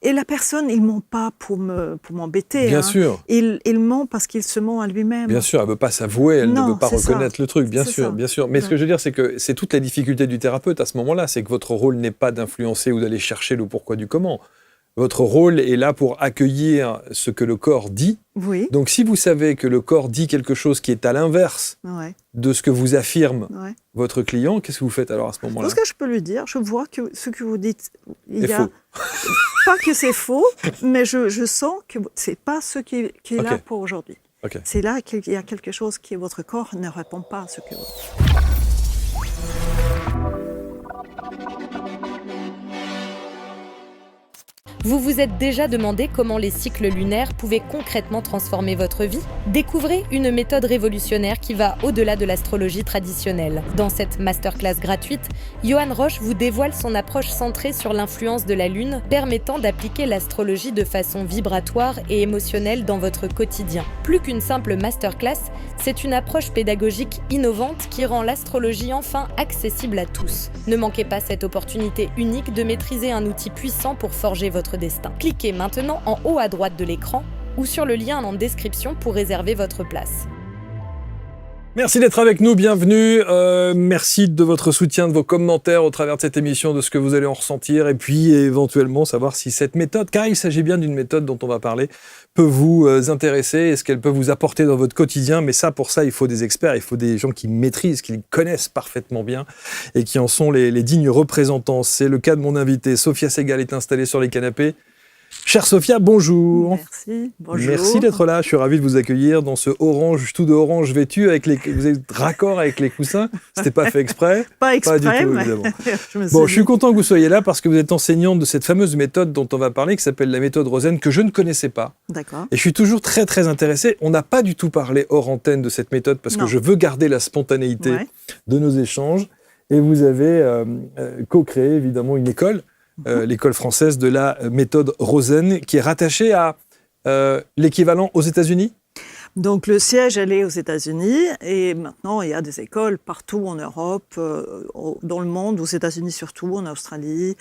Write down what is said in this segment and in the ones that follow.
Et la personne, il ment pas pour m'embêter. Bien Hein. sûr. Il ment parce qu'il se ment à lui-même. Bien sûr, elle ne veut pas s'avouer, elle ne Non, veut pas c'est reconnaître ça. le truc, bien C'est sûr, ça. bien sûr. Mais ce que je veux dire, c'est que c'est toute la difficulté du thérapeute à ce moment-là, c'est que votre rôle n'est pas d'influencer ou d'aller chercher le pourquoi du comment. Votre rôle est là pour accueillir ce que le corps dit. Oui. Donc si vous savez que le corps dit quelque chose qui est à l'inverse Ouais. de ce que vous affirme Ouais. votre client, qu'est-ce que vous faites alors à ce moment-là? Parce que je peux lui dire, je vois que ce que vous dites, il C'est y a faux. pas que c'est faux, mais je sens que c'est pas ce qui est là Ok. pour aujourd'hui. Ok. C'est là qu'il y a quelque chose qui votre corps ne répond pas à ce que Vous vous êtes déjà demandé comment les cycles lunaires pouvaient concrètement transformer votre vie? Découvrez une méthode révolutionnaire qui va au-delà de l'astrologie traditionnelle. Dans cette masterclass gratuite, Johan Roche vous dévoile son approche centrée sur l'influence de la Lune, permettant d'appliquer l'astrologie de façon vibratoire et émotionnelle dans votre quotidien. Plus qu'une simple masterclass, c'est une approche pédagogique innovante qui rend l'astrologie enfin accessible à tous. Ne manquez pas cette opportunité unique de maîtriser un outil puissant pour forger votre destin. Cliquez maintenant en haut à droite de l'écran ou sur le lien en description pour réserver votre place. Merci d'être avec nous, bienvenue. Merci de votre soutien, de vos commentaires au travers de cette émission, de ce que vous allez en ressentir et puis éventuellement savoir si cette méthode, car il s'agit bien d'une méthode dont on va parler, peut vous intéresser, est-ce qu'elle peut vous apporter dans votre quotidien. Mais ça, pour ça, il faut des experts, il faut des gens qui maîtrisent, qui connaissent parfaitement bien et qui en sont les dignes représentants. C'est le cas de mon invité. Sophia Segal est installée sur les canapés. Chère Sophia, bonjour. Merci. Bonjour. Merci d'être là. Je suis ravi de vous accueillir dans ce orange, tout de orange vêtu, avec vous êtes raccord avec les coussins. C'était pas fait exprès. Pas exprès, du tout, mais évidemment. je Je suis content que vous soyez là parce que vous êtes enseignante de cette fameuse méthode dont on va parler, qui s'appelle la méthode Rosen, que je ne connaissais pas. D'accord. Et je suis toujours très, très intéressé. On n'a pas du tout parlé hors antenne de cette méthode parce Non. que je veux garder la spontanéité Ouais. de nos échanges. Et vous avez co-créé, évidemment, une école, l'école française de la méthode Rosen, qui est rattachée à l'équivalent aux États-Unis. Donc le siège, elle est aux États-Unis et maintenant il y a des écoles partout en Europe, dans le monde, aux États-Unis surtout, en Australie.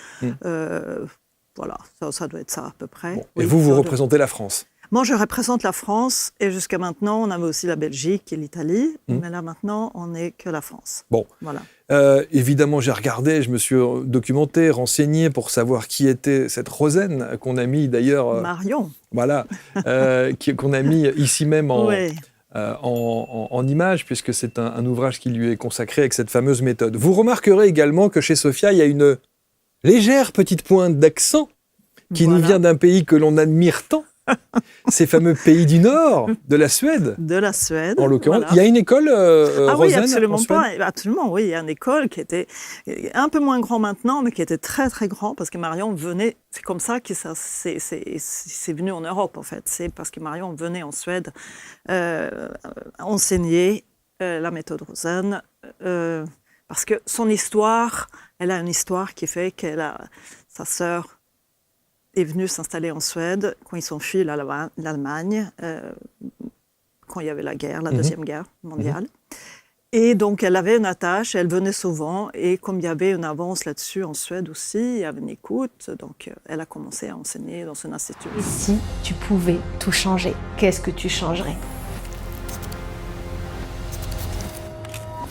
Voilà, ça doit être ça à peu près. Bon. Oui, Et vous ça doit- représentez la France. Moi, je représente la France et jusqu'à maintenant, on avait aussi la Belgique et l'Italie, mais là maintenant, on n'est que la France. Bon. Voilà. Évidemment, j'ai regardé, je me suis documenté, renseigné pour savoir qui était cette Rosen qu'on a mis d'ailleurs, Marion. voilà, qu'on a mis ici même en, Oui. en image, puisque c'est un ouvrage qui lui est consacré avec cette fameuse méthode. Vous remarquerez également que chez Sophia, il y a une légère petite pointe d'accent qui nous Voilà. vient d'un pays que l'on admire tant, ces fameux pays du Nord, de la Suède, De la Suède. en l'occurrence. voilà. Il y a une école Ah oui, Rosen en absolument Suède. pas. Absolument, oui. Il y a une école qui était un peu moins grand maintenant, mais qui était très, très grand parce que Marion venait. C'est comme ça que c'est venu en Europe, en fait. C'est parce que Marion venait en Suède enseigner la méthode Rosen. Parce que son histoire, elle a une histoire qui fait sa sœur est venue s'installer en Suède quand ils ont fui l'Allemagne, quand il y avait la guerre, la Deuxième Guerre mondiale. Et donc, elle avait une attache, elle venait souvent, et comme il y avait une avance là-dessus en Suède aussi, il y avait une écoute, donc elle a commencé à enseigner dans un institut. Et si tu pouvais tout changer, qu'est-ce que tu changerais?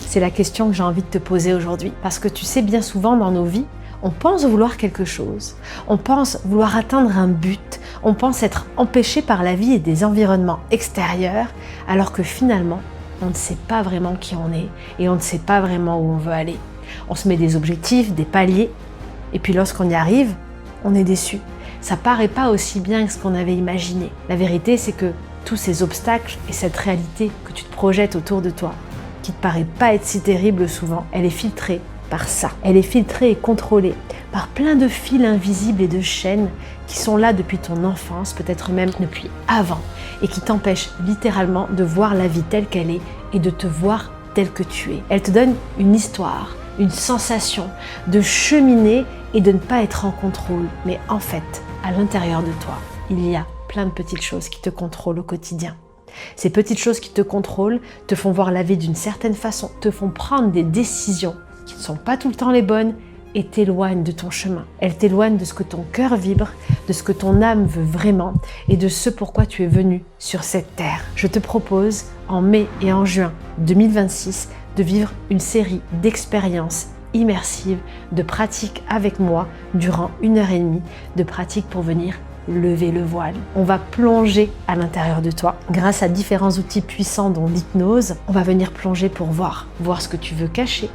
C'est la question que j'ai envie de te poser aujourd'hui. Parce que tu sais, bien souvent dans nos vies, on pense vouloir quelque chose, on pense vouloir atteindre un but, on pense être empêché par la vie et des environnements extérieurs, alors que finalement, on ne sait pas vraiment qui on est et on ne sait pas vraiment où on veut aller. On se met des objectifs, des paliers, et puis lorsqu'on y arrive, on est déçu. Ça paraît pas aussi bien que ce qu'on avait imaginé. La vérité, c'est que tous ces obstacles et cette réalité que tu te projettes autour de toi, qui te paraît pas être si terrible souvent, elle est filtrée par ça. Elle est filtrée et contrôlée par plein de fils invisibles et de chaînes qui sont là depuis ton enfance, peut-être même depuis avant, et qui t'empêchent littéralement de voir la vie telle qu'elle est et de te voir tel que tu es. Elle te donne une histoire, une sensation de cheminer et de ne pas être en contrôle. Mais en fait, à l'intérieur de toi, il y a plein de petites choses qui te contrôlent au quotidien. Ces petites choses qui te contrôlent te font voir la vie d'une certaine façon, te font prendre des décisions qui ne sont pas tout le temps les bonnes, et t'éloigne de ton chemin. Elle t'éloigne de ce que ton cœur vibre, de ce que ton âme veut vraiment et de ce pourquoi tu es venu sur cette terre. Je te propose en mai et en juin 2026 de vivre une série d'expériences immersives, de pratiques avec moi durant 1h30, de pratiques pour venir lever le voile. On va plonger à l'intérieur de toi grâce à différents outils puissants dont l'hypnose. On va venir plonger pour voir ce que tu veux cacher,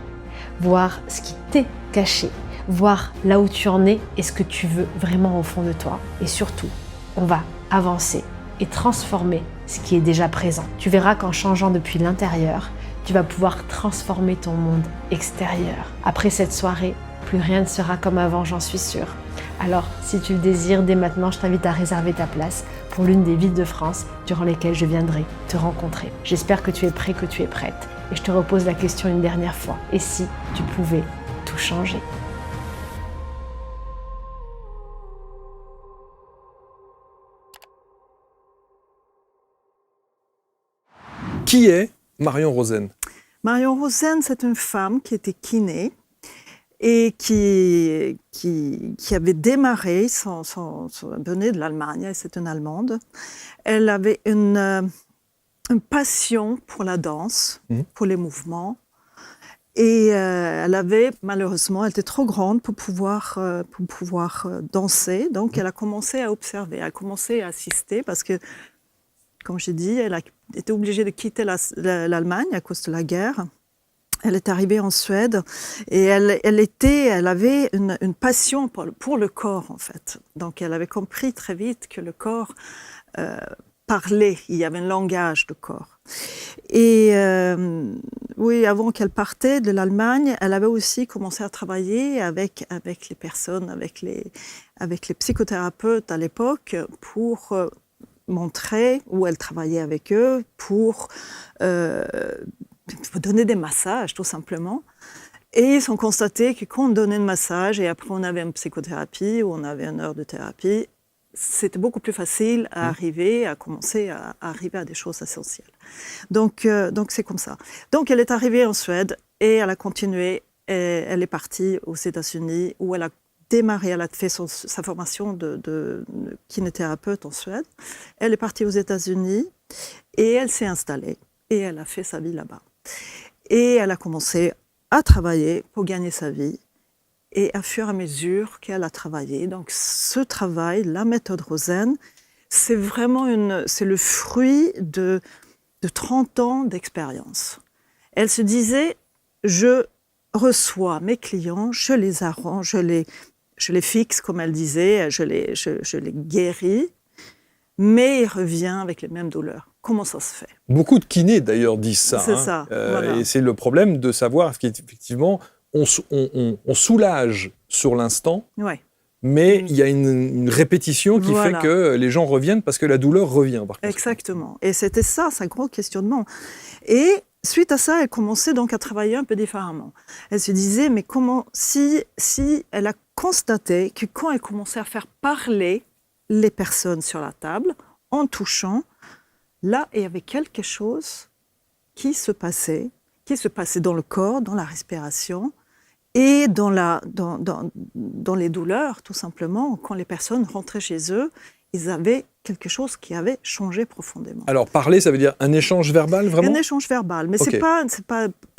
voir ce qui t'est caché, voir là où tu en es et ce que tu veux vraiment au fond de toi. Et surtout, on va avancer et transformer ce qui est déjà présent. Tu verras qu'en changeant depuis l'intérieur, tu vas pouvoir transformer ton monde extérieur. Après cette soirée, plus rien ne sera comme avant, j'en suis sûre. Alors, si tu le désires, dès maintenant, je t'invite à réserver ta place pour l'une des villes de France durant lesquelles je viendrai te rencontrer. J'espère que tu es prêt, que tu es prête. Et je te repose la question une dernière fois. Et si tu pouvais tout changer ? Qui est Marion Rosen ? Marion Rosen, c'est une femme qui était kiné et qui avait démarré, elle venait de l'Allemagne, c'est une Allemande. Elle avait une passion pour la danse, pour les mouvements. Et elle avait, malheureusement, elle était trop grande pour pouvoir danser. Donc, elle a commencé à observer, elle a commencé à assister parce que, comme j'ai dit, elle a été obligée de quitter l'Allemagne à cause de la guerre. Elle est arrivée en Suède et elle avait une passion pour le corps, en fait. Donc, elle avait compris très vite que le corps parlait, il y avait un langage de corps. Et oui, avant qu'elle partait de l'Allemagne, elle avait aussi commencé à travailler avec les personnes, avec les psychothérapeutes à l'époque pour montrer où elle travaillait avec eux, pour donner des massages, tout simplement. Et ils ont constaté que quand on donnait un massage et après on avait une psychothérapie ou on avait une heure de thérapie, c'était beaucoup plus facile à arriver à des choses essentielles. Donc c'est comme ça. Donc elle est arrivée en Suède et elle a continué. Et elle est partie aux États-Unis où elle a démarré, elle a fait sa formation de kinésithérapeute en Suède. Elle est partie aux États-Unis et elle s'est installée et elle a fait sa vie là-bas. Et elle a commencé à travailler pour gagner sa vie. Et à fur et à mesure qu'elle a travaillé, donc ce travail, la méthode Rosen, c'est vraiment c'est le fruit de 30 ans d'expérience. Elle se disait, je reçois mes clients, je les arrange, je les fixe, comme elle disait, je les guéris, mais ils reviennent avec les mêmes douleurs. Comment ça se fait ? Beaucoup de kinés, d'ailleurs, disent ça. C'est ça, voilà. Et c'est le problème de savoir qu'effectivement, on soulage sur l'instant, ouais. Mais il y a une répétition qui fait que les gens reviennent parce que la douleur revient. Exactement. Et c'était ça, c'est un gros questionnement. Et suite à ça, elle commençait donc à travailler un peu différemment. Elle se disait, mais comment, si elle a constaté que quand elle commençait à faire parler les personnes sur la table, en touchant, là, il y avait quelque chose qui se passait dans le corps, dans la respiration, et dans les douleurs, tout simplement. Quand les personnes rentraient chez eux, ils avaient quelque chose qui avait changé profondément. Alors, parler, ça veut dire un échange verbal, vraiment ? Un échange verbal, mais c'est pas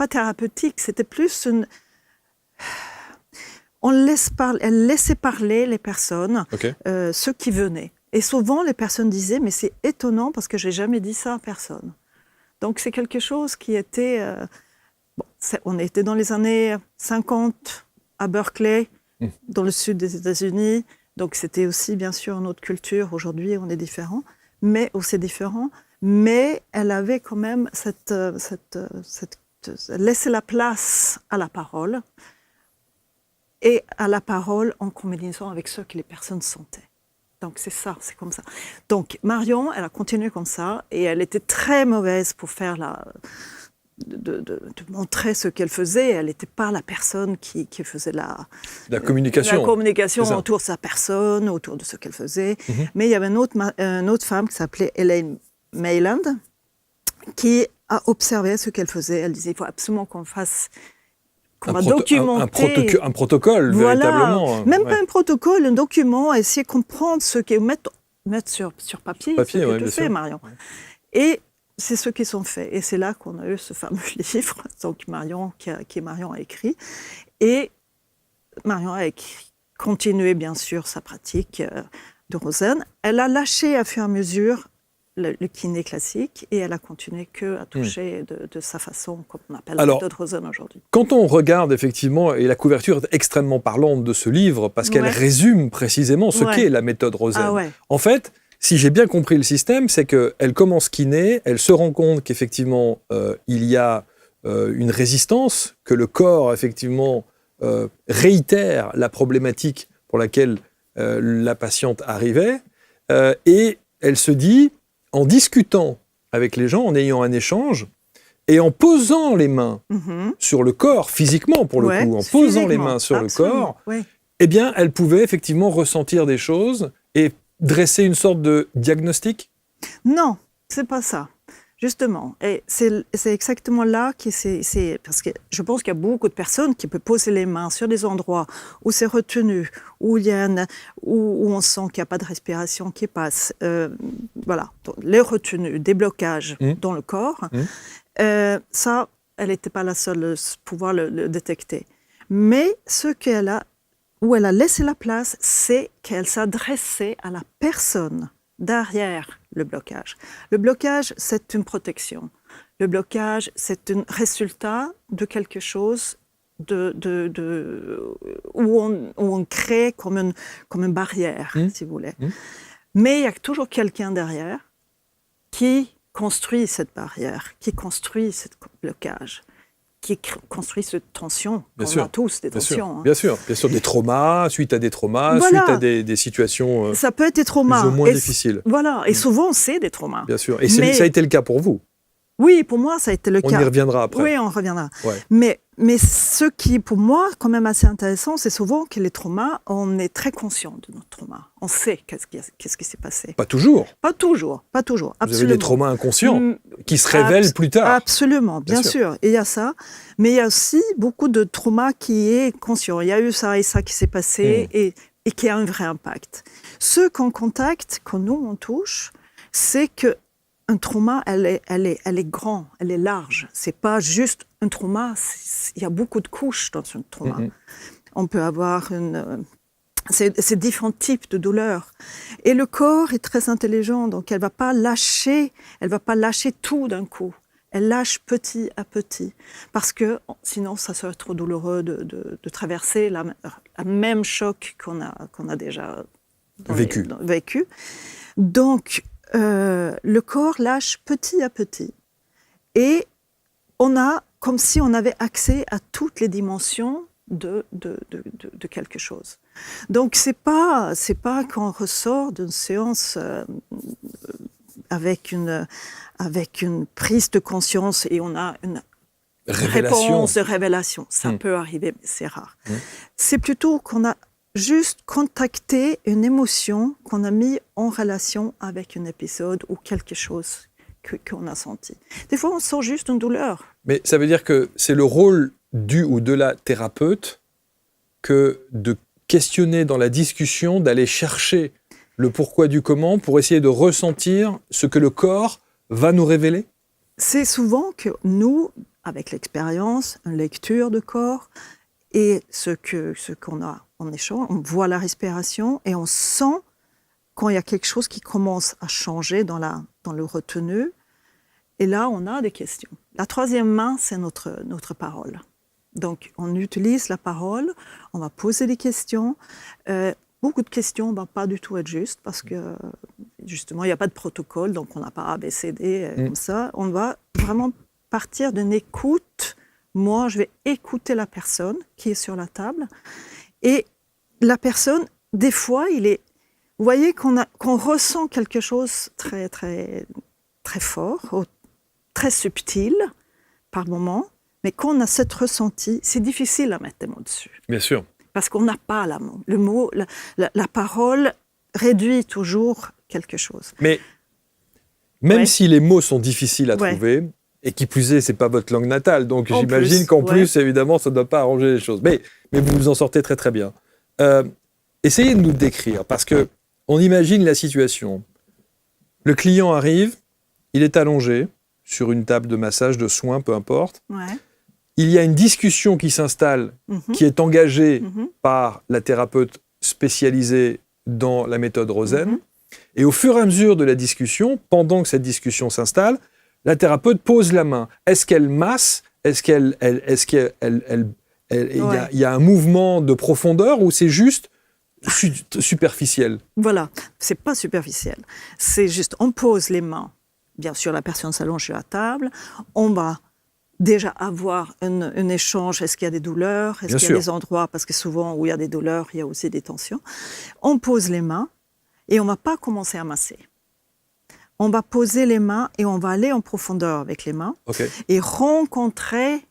thérapeutique, c'était plus une... Elle laissait parler les personnes, ceux qui venaient. Et souvent, les personnes disaient, mais c'est étonnant parce que je n'ai jamais dit ça à personne. Donc, c'est quelque chose qui était... on était dans les années 50 à Berkeley, dans le sud des États-Unis. Donc, c'était aussi, bien sûr, une autre culture. Aujourd'hui, on est différents, mais aussi différents. Mais elle avait quand même laissé la place à la parole et à la parole en combinaison avec ce que les personnes sentaient. Donc, c'est ça, c'est comme ça. Donc, Marion, elle a continué comme ça et elle était très mauvaise pour faire de montrer ce qu'elle faisait. Elle n'était pas la personne qui faisait la communication autour de sa personne, autour de ce qu'elle faisait. Mais il y avait une autre femme qui s'appelait Elaine Mayland qui a observé ce qu'elle faisait. Elle disait, il faut absolument qu'on qu'on va documenter. Un protocole, Voilà. véritablement. Même pas un protocole, un document, essayer de comprendre ce qui est mettre sur papier, ce que tu fais, Marion. Ouais. Et c'est ce qu'ils ont fait. Et c'est là qu'on a eu ce fameux livre donc Marion a écrit. Et Marion a continué, bien sûr, sa pratique de Rosen. Elle a lâché, à fur et à mesure, le kiné classique, et elle a continué à toucher de sa façon, comme on appelle la méthode Rosen aujourd'hui. Quand on regarde effectivement, et la couverture est extrêmement parlante de ce livre, parce qu'elle résume précisément ce qu'est la méthode Rosen. En fait, si j'ai bien compris le système, c'est qu'elle commence kiné, elle se rend compte qu'effectivement, il y a une résistance, que le corps, effectivement, réitère la problématique pour laquelle la patiente arrivait, et elle se dit, en discutant avec les gens, en ayant un échange, et en posant les mains sur le corps, physiquement pour le coup, en posant les mains sur le corps, eh bien, elle pouvait effectivement ressentir des choses et dresser une sorte de diagnostic ? Non, c'est pas ça. Justement, et c'est exactement là parce que je pense qu'il y a beaucoup de personnes qui peuvent poser les mains sur des endroits où c'est retenu, où on sent qu'il n'y a pas de respiration qui passe. Voilà, donc, les retenues, des blocages dans le corps. Ça, elle n'était pas la seule à pouvoir le détecter. Mais où elle a laissé la place, c'est qu'elle s'adressait à la personne derrière le blocage. Le blocage, c'est une protection. Le blocage, c'est un résultat de quelque chose où on crée comme une barrière, si vous voulez. Mais il y a toujours quelqu'un derrière qui construit cette barrière, qui construit ce blocage, qui construit cette tension. On a tous des tensions. Bien sûr, des traumas, suite à des traumas, suite à des situations ça peut être des traumas. Plus ou moins difficiles. Voilà, et souvent c'est des traumas. Bien sûr, et ça a été le cas pour vous. Oui, pour moi ça a été le cas. On y reviendra après. Oui, on reviendra. Ouais. Mais ce qui, pour moi, quand même assez intéressant, c'est souvent que les traumas, on est très conscient de notre trauma. On sait qu'est-ce qui s'est passé. Pas toujours. Pas toujours. Absolument. Vous avez des traumas inconscients qui se révèlent plus tard. Absolument, bien sûr. Et il y a ça. Mais il y a aussi beaucoup de traumas qui est conscient. Il y a eu ça et ça qui s'est passé et qui a un vrai impact. Ce qu'on contacte, quand nous on touche, c'est que un trauma, elle est grand, elle est large. C'est pas juste un trauma. Il y a beaucoup de couches dans un trauma. On peut avoir c'est différents types de douleurs. Et le corps est très intelligent, donc elle va pas lâcher tout d'un coup. Elle lâche petit à petit, parce que sinon ça serait trop douloureux de traverser la même choc qu'on a déjà vécu. Donc le corps lâche petit à petit. Et on a comme si on avait accès à toutes les dimensions de quelque chose. Donc c'est pas qu'on ressort d'une séance avec une prise de conscience et on a une réponse de révélation. Ça peut arriver, mais c'est rare. C'est plutôt qu'on a juste contacté une émotion qu'on a mis en relation avec un épisode ou quelque chose qu'on a senti. Des fois, on sent juste une douleur. Mais ça veut dire que c'est le rôle du ou de la thérapeute que de questionner dans la discussion, d'aller chercher le pourquoi du comment pour essayer de ressentir ce que le corps va nous révéler ? C'est souvent que nous, avec l'expérience, une lecture de corps et ce qu'on a en échange, on voit la respiration et on sent quand il y a quelque chose qui commence à changer dans le retenu. Et là, on a des questions. La troisième main, c'est notre parole. Donc, on utilise la parole, on va poser des questions. Beaucoup de questions ne vont pas du tout être justes parce que, justement, il n'y a pas de protocole, donc on n'a pas ABCD comme ça. On va vraiment partir d'une écoute. Moi, je vais écouter la personne qui est sur la table. Et la personne, des fois, vous voyez qu'on ressent quelque chose très, très, très fort, très subtil par moment, mais quand on a cette ressenti, c'est difficile à mettre des mots dessus. Bien sûr. Parce qu'on n'a pas le mot, la parole réduit toujours quelque chose. Mais même si les mots sont difficiles à trouver, Et qui plus est, c'est pas votre langue natale, donc En j'imagine plus, qu'en ouais. plus, évidemment, ça ne doit pas arranger les choses. Mais vous vous en sortez très très bien. Essayez de nous décrire, parce que on imagine la situation. Le client arrive, il est allongé sur une table de massage, de soins, peu importe. Ouais. Il y a une discussion qui s'installe, Mhm. qui est engagée Mhm. par la thérapeute spécialisée dans la méthode Rosen. Mhm. Et au fur et à mesure de la discussion, pendant que cette discussion s'installe, la thérapeute pose la main. Est-ce qu'elle masse? Est-ce qu'il Ouais. y a un mouvement de profondeur ou c'est juste superficiel? Voilà, c'est pas superficiel. C'est juste, on pose les mains. Bien sûr, la personne s'allonge sur la table. On va déjà avoir un échange. Est-ce qu'il y a des douleurs? Est-ce Bien qu'il y sûr. a des endroits? Parce que souvent, où il y a des douleurs, il y a aussi des tensions. On pose les mains et on va pas commencer à masser. On va poser les mains et on va aller en profondeur avec les mains Ok, et rencontrer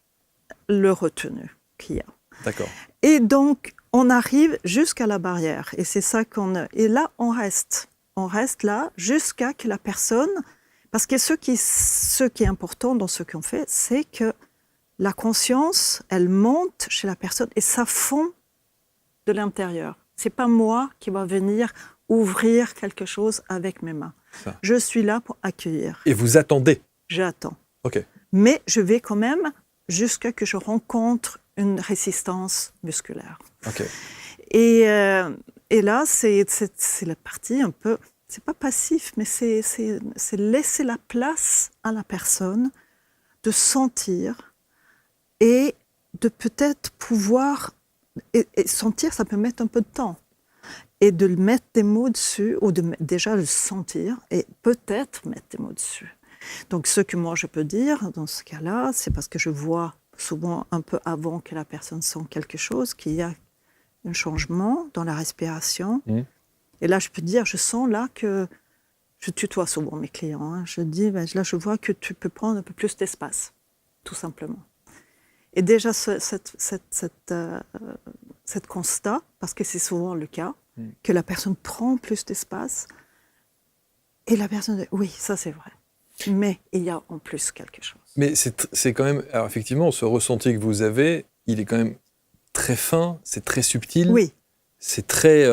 le retenu qu'il y a. d'accord. Et donc, on arrive jusqu'à la barrière. Et c'est ça qu'on... Et là, on reste. On reste là jusqu'à que la personne... Parce que ce qui est important dans ce qu'on fait, c'est que la conscience, elle monte chez la personne et ça fond de l'intérieur. C'est pas moi qui va venir ouvrir quelque chose avec mes mains. Ça. Je suis là pour accueillir. Et vous attendez. J'attends. Ok. Mais je vais quand même jusqu'à que je rencontre une résistance musculaire. Ok. Et là, c'est la partie un peu, c'est pas passif, mais c'est laisser la place à la personne de sentir et de peut-être pouvoir, et sentir, ça peut mettre un peu de temps, et de mettre des mots dessus, ou déjà le sentir, et peut-être mettre des mots dessus. Donc ce que moi je peux dire dans ce cas-là, c'est parce que je vois souvent un peu avant que la personne sent quelque chose, qu'il y a un changement dans la respiration. Et là, je peux dire, je sens là que, je tutoie souvent mes clients, hein, je dis, ben, là, je vois que tu peux prendre un peu plus d'espace, tout simplement. Et déjà, cette constat, parce que c'est souvent le cas, que la personne prend plus d'espace, et la personne dit, oui, ça c'est vrai, mais il y a en plus quelque chose. Mais c'est quand même... Alors effectivement, ce ressenti que vous avez, il est quand même très fin, c'est très subtil. Oui. C'est très...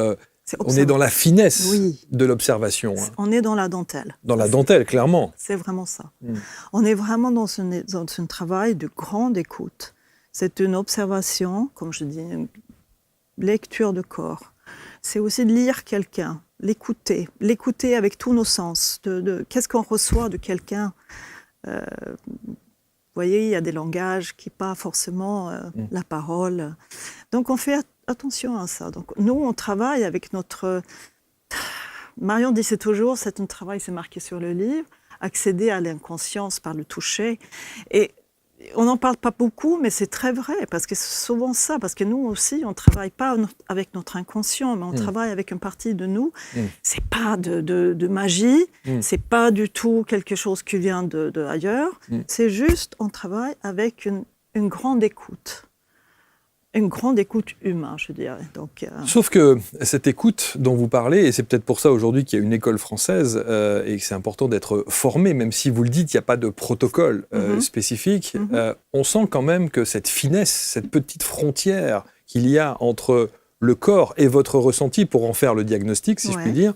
on est dans la finesse Oui. de l'observation. Hein. On est dans la dentelle. Dans la dentelle, clairement. C'est vraiment ça. On est vraiment dans un travail de grande écoute. C'est une observation, comme je dis, une lecture de corps. C'est aussi de lire quelqu'un, l'écouter avec tous nos sens. Qu'est-ce qu'on reçoit de quelqu'un? Vous voyez, il y a des langages qui pas forcément la parole. Donc on fait attention à ça. Donc nous, on travaille avec notre... Marion disait toujours, c'est un travail, c'est marqué sur le livre, accéder à l'inconscience par le toucher. Et on n'en parle pas beaucoup, mais c'est très vrai, parce que c'est souvent ça, parce que nous aussi, on ne travaille pas avec notre inconscient, mais on travaille avec une partie de nous. C'est pas de magie, c'est pas du tout quelque chose qui vient de ailleurs, c'est juste, on travaille avec une grande écoute. Une grande écoute humaine, je dirais. Donc, Sauf que cette écoute dont vous parlez, et c'est peut-être pour ça aujourd'hui qu'il y a une école française et que c'est important d'être formé, même si vous le dites, il n'y a pas de protocole spécifique, on sent quand même que cette finesse, cette petite frontière qu'il y a entre le corps et votre ressenti pour en faire le diagnostic, si je puis dire,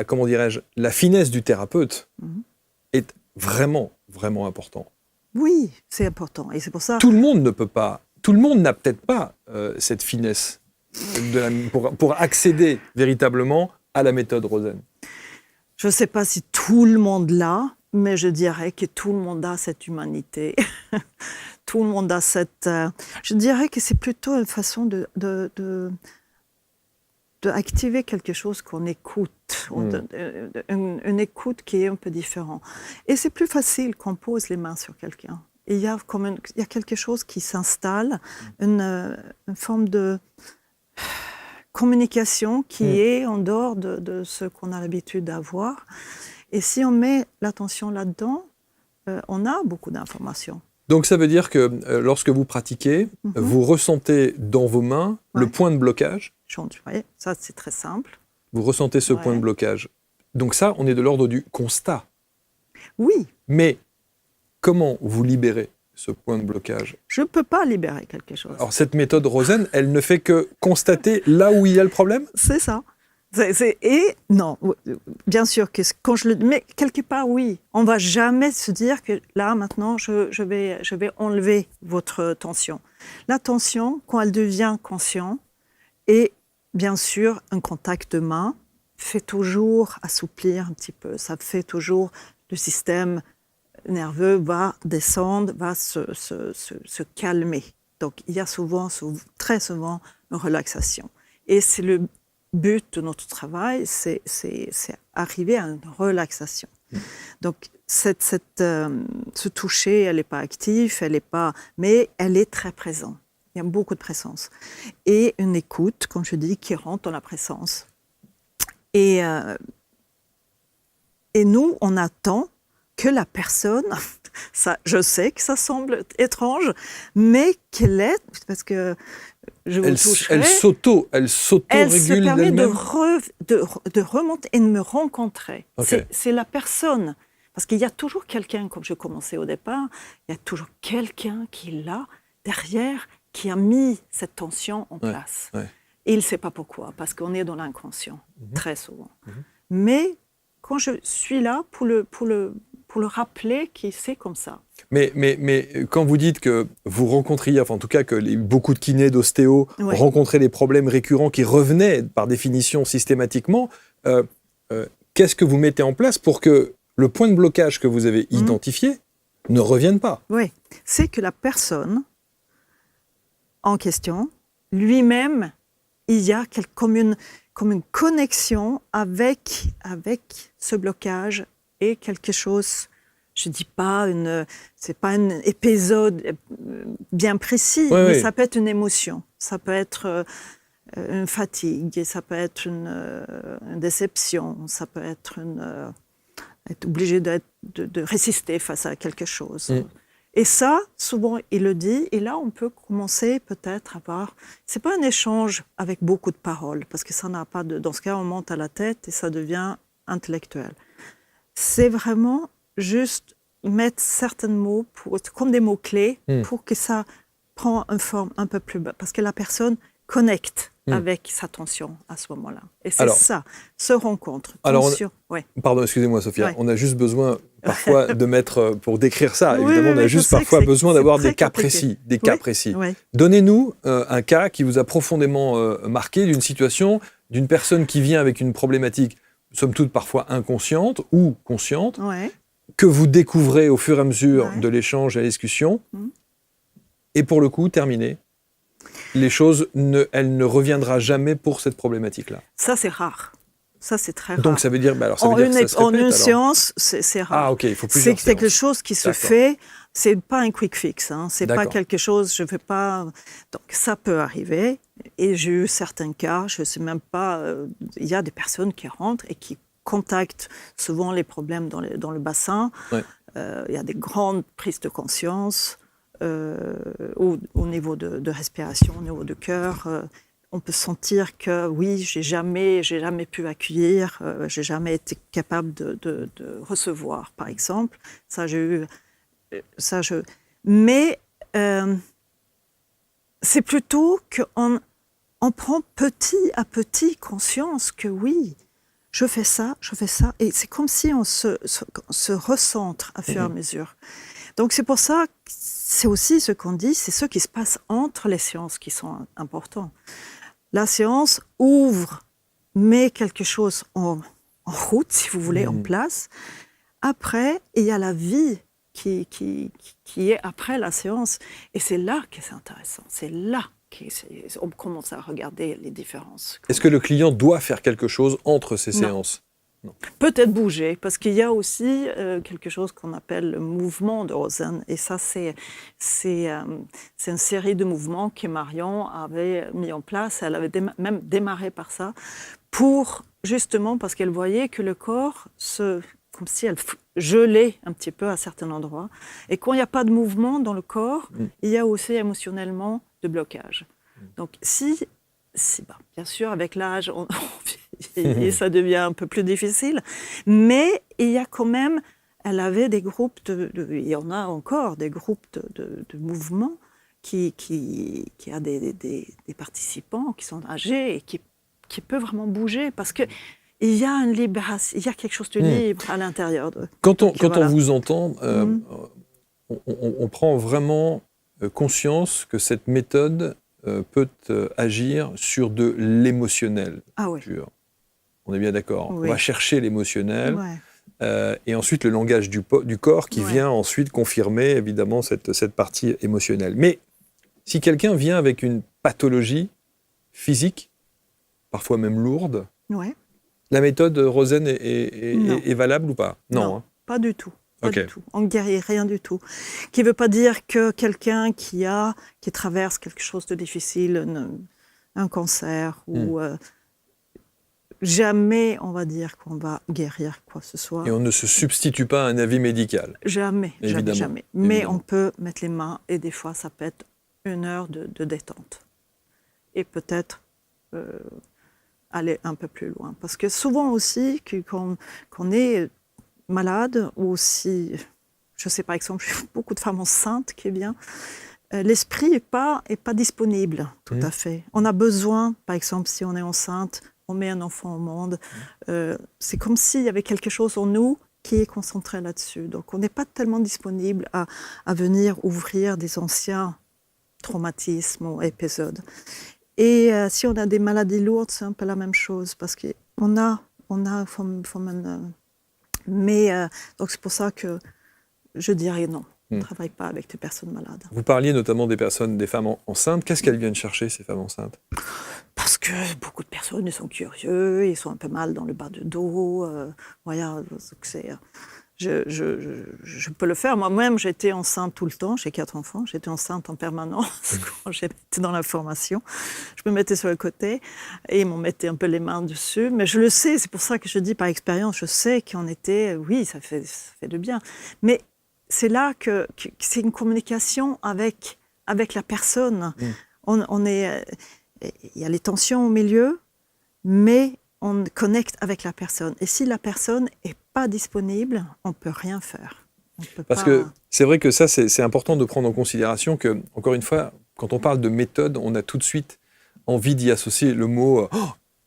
comment dirais-je, la finesse du thérapeute est vraiment, vraiment importante. Oui, c'est important. Et c'est pour ça... Tout le monde n'a peut-être pas cette finesse pour accéder véritablement à la méthode Rosen. Je ne sais pas si tout le monde l'a, mais je dirais que tout le monde a cette humanité. Tout le monde a cette... je dirais que c'est plutôt une façon d'activer quelque chose qu'on écoute, une écoute qui est un peu différente. Et c'est plus facile qu'on pose les mains sur quelqu'un. Il y a quelque chose qui s'installe, une forme de communication qui est en dehors de ce qu'on a l'habitude d'avoir. Et si on met l'attention là-dedans, on a beaucoup d'informations. Donc ça veut dire que lorsque vous pratiquez, vous ressentez dans vos mains le point de blocage. Oui, ça c'est très simple. Vous ressentez ce point de blocage. Donc ça, on est de l'ordre du constat. Oui. Mais comment vous libérez ce point de blocage? Je ne peux pas libérer quelque chose. Alors cette méthode Rosen, elle ne fait que constater là où il y a le problème? C'est ça. Et non, bien sûr que quand je le... Mais quelque part, oui. On ne va jamais se dire que là, maintenant, je vais enlever votre tension. La tension, quand elle devient consciente, et bien sûr, un contact de main fait toujours assouplir un petit peu. Ça fait toujours le système nerveux va descendre, va se calmer. Donc, il y a très souvent une relaxation. Et c'est le but de notre travail, c'est arriver à une relaxation. Donc, ce toucher, elle n'est pas active, mais elle est très présente. Il y a beaucoup de présence. Et une écoute, comme je dis, qui rentre dans la présence. Et nous, on attend que la personne, ça, je sais que ça semble étrange, mais qu'elle est, parce que je vous toucherai. Elle s'auto-régule elle se permet d'elle-même. de remonter et de me rencontrer. Okay. C'est la personne. Parce qu'il y a toujours quelqu'un, comme je commençais au départ, il y a toujours quelqu'un qui est là, derrière, qui a mis cette tension en place. Ouais. Et il ne sait pas pourquoi, parce qu'on est dans l'inconscient, très souvent. Mais quand je suis là pour le rappeler que c'est comme ça. Mais quand vous dites que vous rencontriez, enfin en tout cas que beaucoup de kinés, d'ostéos rencontraient les problèmes récurrents qui revenaient par définition systématiquement, qu'est-ce que vous mettez en place pour que le point de blocage que vous avez identifié ne revienne pas? Oui, c'est que la personne en question, lui-même, il y a comme une connexion avec ce blocage et quelque chose, je ne dis pas, c'est pas un épisode bien précis, mais ça peut être une émotion, ça peut être une fatigue, ça peut être une déception, ça peut être être obligé de résister face à quelque chose. Et ça, souvent, il le dit, et là, on peut commencer peut-être à voir... C'est pas un échange avec beaucoup de paroles, parce que ça n'a pas de... Dans ce cas, on monte à la tête et ça devient intellectuel. C'est vraiment juste mettre certains mots, comme des mots-clés, pour que ça prenne une forme un peu plus bas, parce que la personne connecte avec sa tension à ce moment-là. Et c'est ça, se rencontre. Tension, Pardon, excusez-moi Sophia, on a juste besoin parfois de mettre, pour décrire ça, évidemment, on a juste parfois besoin d'avoir des cas précis. Donnez-nous un cas qui vous a profondément marqué, d'une situation, d'une personne qui vient avec une problématique, somme toute parfois inconsciente ou consciente, que vous découvrez au fur et à mesure de l'échange et de la discussion, et pour le coup, terminé. Les choses, elle ne reviendra jamais pour cette problématique-là. Ça, c'est rare. Ça, c'est très rare. Donc, ça veut dire, ça veut dire que ça se répète, en une séance, c'est rare. Ah, ok, il faut plusieurs séances. C'est quelque chose qui se fait, c'est pas un quick fix. Hein. C'est pas quelque chose, je fais pas... Donc, ça peut arriver. Et j'ai eu certains cas, je sais même pas... Il y a des personnes qui rentrent et qui contactent souvent les problèmes dans le bassin. Il y a des grandes prises de conscience. Au niveau de respiration, au niveau du cœur, on peut sentir que oui, j'ai jamais pu accueillir, j'ai jamais été capable de recevoir, par exemple. Mais c'est plutôt qu'on prend petit à petit conscience que oui, je fais ça, et c'est comme si on se recentre à fur et à mesure. Donc c'est pour ça que c'est aussi ce qu'on dit, c'est ce qui se passe entre les séances qui sont importants. La séance ouvre, met quelque chose en route, si vous voulez, en place. Après, il y a la vie qui est après la séance. Et c'est là que c'est intéressant. C'est là qu'on commence à regarder les différences. Est-ce que le client doit faire quelque chose entre ces séances ? Non. Peut-être bouger, parce qu'il y a aussi quelque chose qu'on appelle le mouvement de Rosen. Et ça, c'est une série de mouvements que Marion avait mis en place. Elle avait même démarré par ça, justement parce qu'elle voyait que le corps, comme si elle gelait un petit peu à certains endroits. Et quand il n'y a pas de mouvement dans le corps, il y a aussi émotionnellement de blocage. Donc bien sûr, avec l'âge, et ça devient un peu plus difficile, mais il y a quand même elle avait des groupes, il y en a encore, des groupes de mouvements qui a des participants qui sont âgés et qui peuvent vraiment bouger parce que il y a une libération, il y a quelque chose de libre à l'intérieur d'eux. Quand on vous entend, on prend vraiment conscience que cette méthode peut agir sur de l'émotionnel pur. On est bien d'accord. Oui. On va chercher l'émotionnel. Ouais. Et ensuite le langage du corps qui vient ensuite confirmer évidemment cette partie émotionnelle. Mais si quelqu'un vient avec une pathologie physique, parfois même lourde, la méthode Rosen est valable ou pas? Non, hein. pas du tout. Pas du tout. On ne guérit rien du tout. Qui ne veut pas dire que quelqu'un qui traverse quelque chose de difficile, un cancer ou... jamais, on va dire qu'on va guérir quoi que ce soit. Et on ne se substitue pas à un avis médical. Jamais. Mais Évidemment. on peut mettre les mains et des fois, ça peut être 1 heure de détente. Et peut-être aller un peu plus loin. Parce que souvent aussi, qu'on est malade ou si, je sais par exemple, beaucoup de femmes enceintes qui est bien, l'esprit n'est pas disponible tout à fait. On a besoin, par exemple, si on est enceinte, on met un enfant au monde, c'est comme s'il y avait quelque chose en nous qui est concentré là-dessus. Donc on n'est pas tellement disponible à venir ouvrir des anciens traumatismes ou épisodes. Et si on a des maladies lourdes, c'est un peu la même chose, parce qu'on a donc c'est pour ça que je dirais non. On ne travaille pas avec des personnes malades. Vous parliez notamment des femmes enceintes. Qu'est-ce qu'elles viennent chercher, ces femmes enceintes? Parce que beaucoup de personnes ils sont curieux, ils sont un peu mal dans le bas du dos. Voilà, je peux le faire. Moi-même, j'étais enceinte tout le temps. J'ai 4 enfants. J'étais enceinte en permanence quand j'étais dans la formation. Je me mettais sur le côté et ils m'ont mettait un peu les mains dessus. Mais je le sais, c'est pour ça que je dis par expérience, je sais qu'on était... Oui, ça fait du bien. Mais c'est là que c'est une communication avec la personne. Il y a les tensions au milieu, mais on connecte avec la personne. Et si la personne n'est pas disponible, on ne peut rien faire. Parce que c'est vrai que ça, c'est important de prendre en considération que, encore une fois, quand on parle de méthode, on a tout de suite envie d'y associer le mot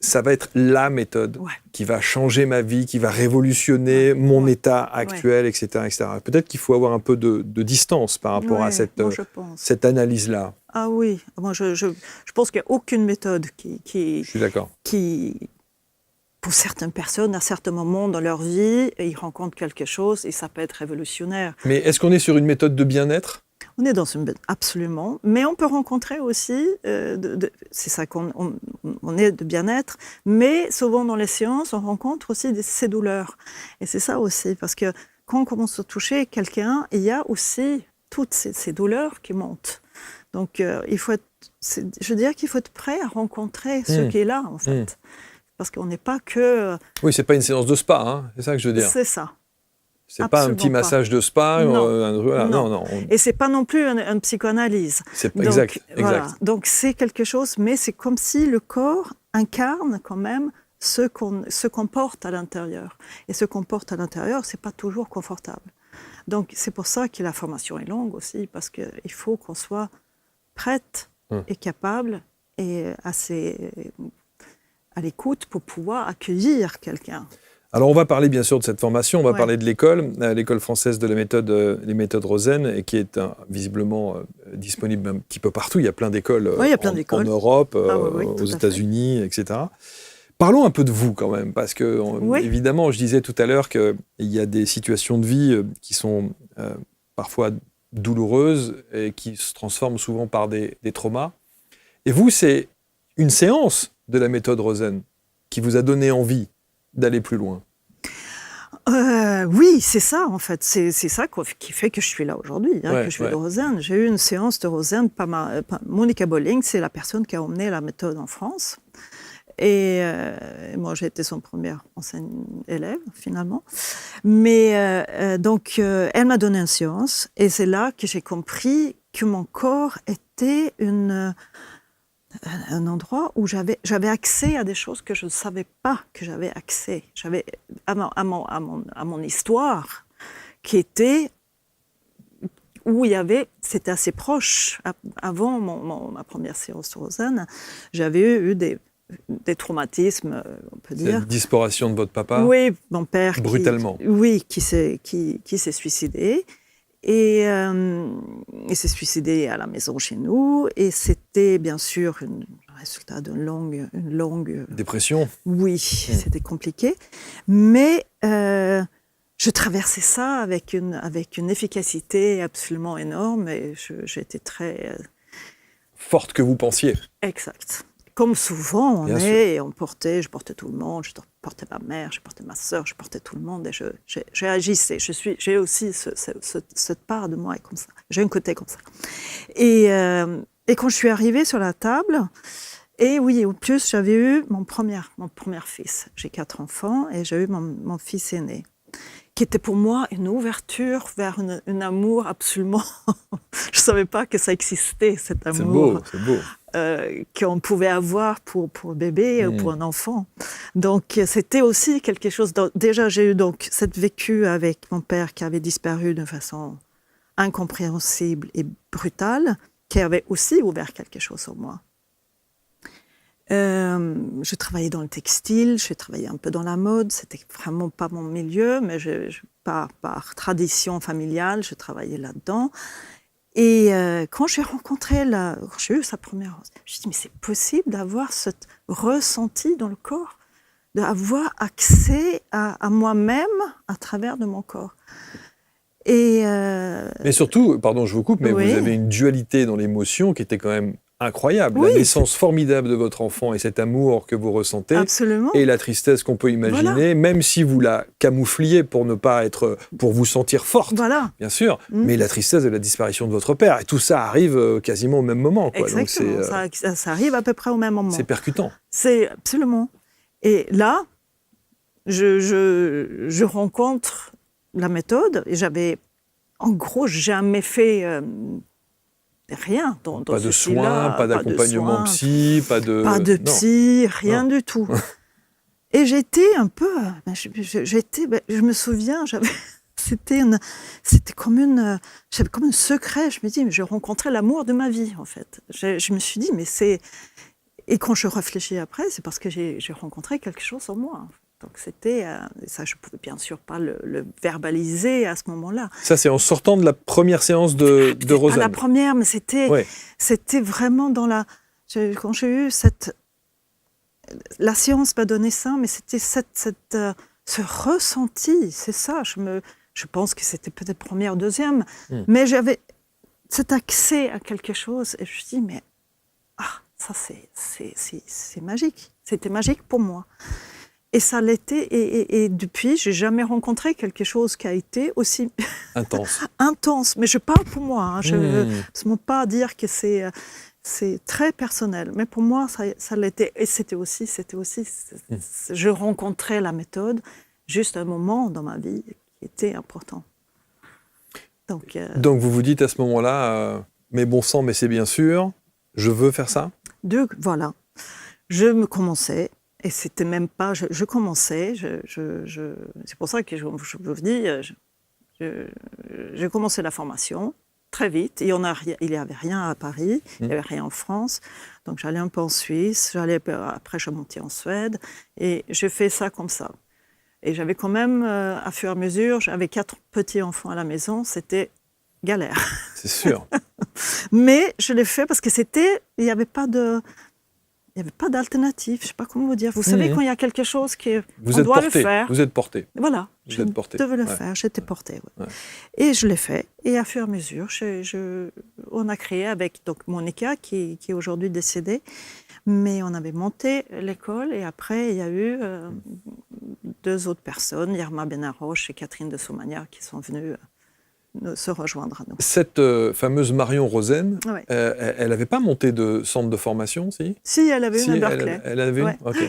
ça va être la méthode qui va changer ma vie, qui va révolutionner mon état actuel, etc., etc. Peut-être qu'il faut avoir un peu de distance par rapport à cette analyse-là. Ah oui, moi je pense qu'il n'y a aucune méthode Je suis d'accord. qui, pour certaines personnes, à certains moments dans leur vie, ils rencontrent quelque chose et ça peut être révolutionnaire. Mais est-ce qu'on est sur une méthode de bien-être ? On est dans une... Absolument. Mais on peut rencontrer aussi, c'est ça qu'on est de bien-être, mais souvent dans les séances, on rencontre aussi ces douleurs. Et c'est ça aussi, parce que quand on commence à toucher quelqu'un, il y a aussi toutes ces douleurs qui montent. Donc, je dirais qu'il faut être prêt à rencontrer ce qui est là, en fait. Parce qu'on n'est pas que... Oui, c'est pas une séance de spa, hein, c'est ça que je veux dire. C'est ça. C'est absolument pas un petit massage de spa. Non. Et c'est pas non plus une psychanalyse. Exact. Voilà. Donc c'est quelque chose, mais c'est comme si le corps incarne quand même ce qu'on porte à l'intérieur. Et ce qu'on porte à l'intérieur, c'est pas toujours confortable. Donc c'est pour ça que la formation est longue aussi, parce qu'il faut qu'on soit prête et capable et assez à l'écoute pour pouvoir accueillir quelqu'un. Alors, on va parler bien sûr de cette formation, on va parler de l'école française de la méthode, les méthodes Rosen, qui est visiblement disponible un petit peu partout. Il y a plein d'écoles en Europe, aux États-Unis, etc. Parlons un peu de vous quand même, parce que évidemment, je disais tout à l'heure qu'il y a des situations de vie qui sont parfois douloureuses et qui se transforment souvent par des traumas. Et vous, c'est une séance de la méthode Rosen qui vous a donné envie d'aller plus loin. Oui, c'est ça en fait. C'est ça qui fait que je suis là aujourd'hui, que je fais de Rosen. J'ai eu une séance de Rosen par Monica Bolling, c'est la personne qui a emmené la méthode en France. Et moi, j'ai été son premier élève, finalement. Mais donc, elle m'a donné une séance. Et c'est là que j'ai compris que mon corps était un endroit où j'avais accès à des choses que je ne savais pas que j'avais accès. J'avais à mon histoire qui était où c'était assez proche. Avant ma première séance de Rosanne, j'avais eu des traumatismes, on peut dire. Cette disparition de votre papa. Oui, mon père. Brutalement. Qui s'est suicidé. Et il s'est suicidé à la maison chez nous. Et c'était bien sûr le résultat d'une longue dépression. Oui, c'était compliqué. Mais je traversais ça avec une efficacité absolument énorme. Et j'étais très... forte que vous pensiez. Exact. Comme souvent, je portais tout le monde, je portais ma mère, je portais ma sœur, je portais tout le monde et j'agissais. J'ai aussi cette part de moi comme ça. J'ai un côté comme ça. Et quand je suis arrivée sur la table, et oui, au plus, j'avais eu mon premier fils. J'ai 4 enfants et j'ai eu mon fils aîné, qui était pour moi une ouverture vers un amour absolument... Je ne savais pas que ça existait, cet amour. C'est beau. Qu'on pouvait avoir pour un bébé ou pour un enfant. Donc, c'était aussi quelque chose... Déjà, j'ai eu donc cette vécu avec mon père qui avait disparu d'une façon incompréhensible et brutale, qui avait aussi ouvert quelque chose en moi. Je travaillais dans le textile, je travaillais un peu dans la mode, c'était vraiment pas mon milieu, mais par tradition familiale, je travaillais là-dedans. Et quand j'ai eu sa première, je me suis dit, mais c'est possible d'avoir ce ressenti dans le corps, d'avoir accès à moi-même à travers de mon corps. Mais surtout, pardon, je vous coupe, mais vous avez une dualité dans l'émotion qui était quand même incroyable. La naissance formidable de votre enfant et cet amour que vous ressentez. Absolument. Et la tristesse qu'on peut imaginer, même si vous la camoufliez pour vous sentir forte, bien sûr, mais la tristesse de la disparition de votre père. Et tout ça arrive quasiment au même moment. Quoi. Exactement, donc ça arrive à peu près au même moment. C'est percutant. C'est absolument. Et là, je rencontre la méthode, et j'avais en gros jamais fait... rien dans pas ce de soins, pas d'accompagnement psy, pas de psy, rien du tout. Et j'étais un peu, je me souviens, c'était comme j'avais comme un secret. Je me dis, mais je rencontrais l'amour de ma vie en fait. Je me suis dit, mais c'est, et quand je réfléchis après, c'est parce que j'ai rencontré quelque chose en moi. Donc c'était, ça je ne pouvais bien sûr pas le verbaliser à ce moment-là. Ça c'est en sortant de la première séance de Rosanne. Pas la première, mais c'était vraiment quand j'ai eu la séance m'a donné ça, mais c'était ce ressenti, c'est ça. Je pense que c'était peut-être première, deuxième, mais j'avais cet accès à quelque chose et je me suis dit, mais ça c'est magique. C'était magique pour moi. Et ça l'était, et depuis, je n'ai jamais rencontré quelque chose qui a été aussi intense. Mais je parle pour moi, hein. Je ne veux pas dire que c'est très personnel, mais pour moi, ça l'était. Et c'était aussi, je rencontrais la méthode, juste un moment dans ma vie qui était important. Donc vous vous dites à ce moment-là, mais bon sang, mais c'est bien sûr, je veux faire ça ? Voilà. Je me commençais. Et c'était même pas... Je commençais, c'est pour ça que je vous dis, j'ai commencé la formation très vite. Il n'y avait rien à Paris, il n'y avait rien en France. Donc j'allais un peu en Suisse, après je montais en Suède. Et j'ai fait ça comme ça. Et j'avais quand même, à fur et à mesure, j'avais 4 petits-enfants à la maison, c'était galère. C'est sûr. Mais je l'ai fait parce que il n'y avait pas d'alternative, je ne sais pas comment vous dire. Vous savez, quand il y a quelque chose on doit le faire. Vous êtes porté. Voilà, je devais le faire, j'étais portée. Ouais. Et je l'ai fait. Et à fur et à mesure, on a créé avec Monica, qui est aujourd'hui décédée, mais on avait monté l'école et après, il y a eu 2 autres personnes, Irma Benaroche et Catherine de Saumanière, qui sont venues se rejoindre à nous. Cette fameuse Marion Rosen, elle n'avait pas monté de centre de formation, si ? Si, elle avait une à Berkeley. Elle avait une ? Ok.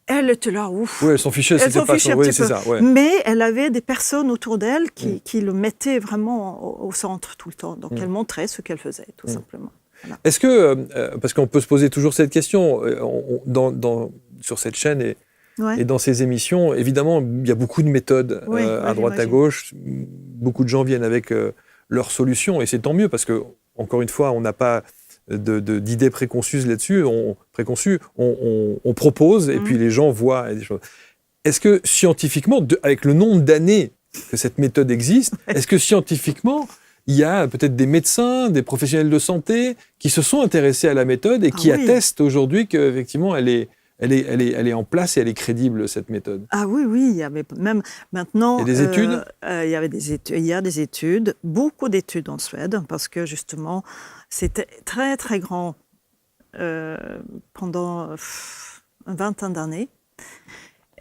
Elle était là, ouf. Oui, elle s'en fichait, c'était pas son... Oui, c'est ça, ouais. Mais elle avait des personnes autour d'elle qui le mettaient vraiment au centre tout le temps. Donc elle montrait ce qu'elle faisait, tout simplement. Voilà. Est-ce que, parce qu'on peut se poser toujours cette question, sur cette chaîne, Ouais. Et dans ces émissions, évidemment, il y a beaucoup de méthodes Oui, à droite, à j'imagine. gauche. Beaucoup de gens viennent avec leurs solutions, et c'est tant mieux, parce que, encore une fois, on n'a pas d'idées préconçues là-dessus. On propose, et puis les gens voient des choses. Est-ce que scientifiquement, avec le nombre d'années que cette méthode existe, est-ce que scientifiquement, il y a peut-être des médecins, des professionnels de santé qui se sont intéressés à la méthode et qui attestent aujourd'hui qu'effectivement, elle est en place et elle est crédible, cette méthode? Ah oui, oui, il y avait même maintenant... Il y a des études? Il y a des études, beaucoup d'études en Suède, parce que justement, c'était très, très grand pendant une vingtaine d'années.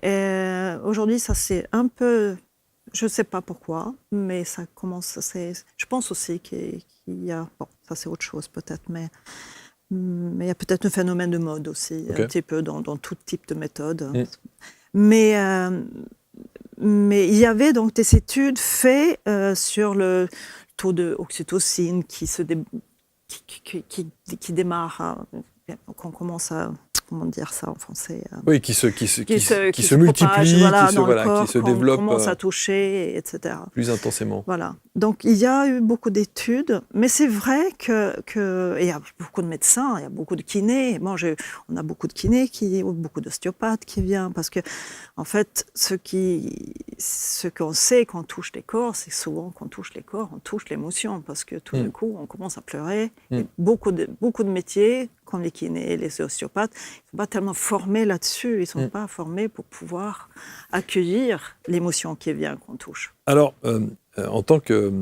Et aujourd'hui, ça c'est un peu... Je ne sais pas pourquoi, mais ça commence... Je pense aussi qu'il y a... Bon, ça c'est autre chose peut-être, mais il y a peut-être un phénomène de mode aussi, un petit peu dans tout type de méthode. Mais il y avait donc des études faites sur le taux d'oxytocine qui démarre, qu'on commence à... Comment dire ça en français? Oui, qui se multiplie, propage, qui se développe. On commence à toucher, etc. Plus intensément. Voilà. Donc, il y a eu beaucoup d'études, mais c'est vrai que il y a beaucoup de médecins, il y a beaucoup de kinés. Moi, on a beaucoup de kinés, beaucoup d'ostéopathes qui viennent, parce que, en fait, ce qu'on sait quand on touche les corps, c'est souvent quand on touche les corps, on touche l'émotion, parce que tout d'un coup, on commence à pleurer. Et beaucoup de métiers, comme les kinés, les ostéopathes, ils ne sont pas tellement formés là-dessus, ils ne sont pas formés pour pouvoir accueillir l'émotion qui vient quand on touche. Alors, en tant que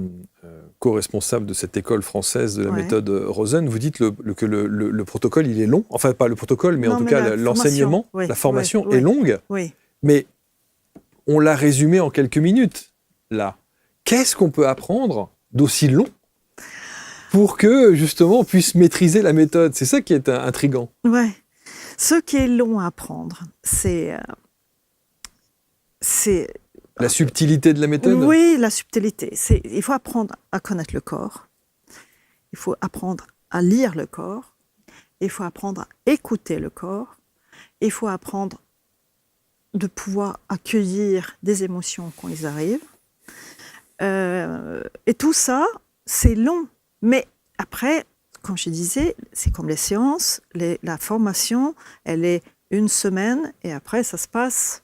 co-responsable de cette école française de la méthode Rosen, vous dites que le protocole, il est long. Enfin, pas le protocole, mais en tout cas, l'enseignement, la formation est longue. Oui. Mais on l'a résumé en quelques minutes, là. Qu'est-ce qu'on peut apprendre d'aussi long pour que, justement, on puisse maîtriser la méthode? C'est ça qui est intriguant. Oui. Ce qui est long à apprendre, c'est la subtilité de la méthode? Oui, la subtilité. Il faut apprendre à connaître le corps. Il faut apprendre à lire le corps. Il faut apprendre à écouter le corps. Il faut apprendre de pouvoir accueillir des émotions quand elles arrivent. Et tout ça, c'est long. Mais après, comme je disais, c'est comme les séances. La formation, elle est une semaine et après, ça se passe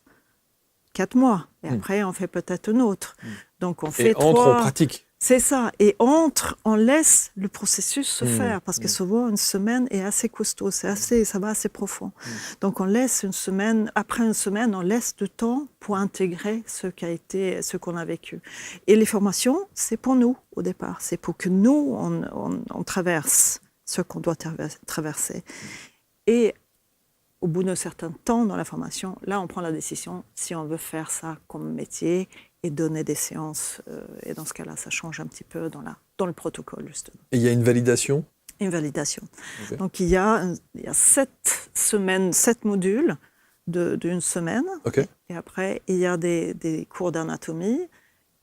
4 mois. Et après, on fait peut-être une autre. Donc, on fait 3... on pratique. C'est ça. Et on laisse le processus se faire. Parce que souvent, une semaine est assez costaud. Ça va assez profond. Donc, on laisse une semaine. Après une semaine, on laisse du temps pour intégrer ce qu'on a vécu. Et les formations, c'est pour nous, au départ. C'est pour que nous, on traverse ce qu'on doit traverser. Et au bout d'un certain temps dans la formation, là, on prend la décision si on veut faire ça comme métier et donner des séances. Et dans ce cas-là, ça change un petit peu dans le protocole, justement. Et il y a une validation? Une validation. Okay. Donc, il y a 7 modules d'une semaine. Okay. Et après, il y a des cours d'anatomie.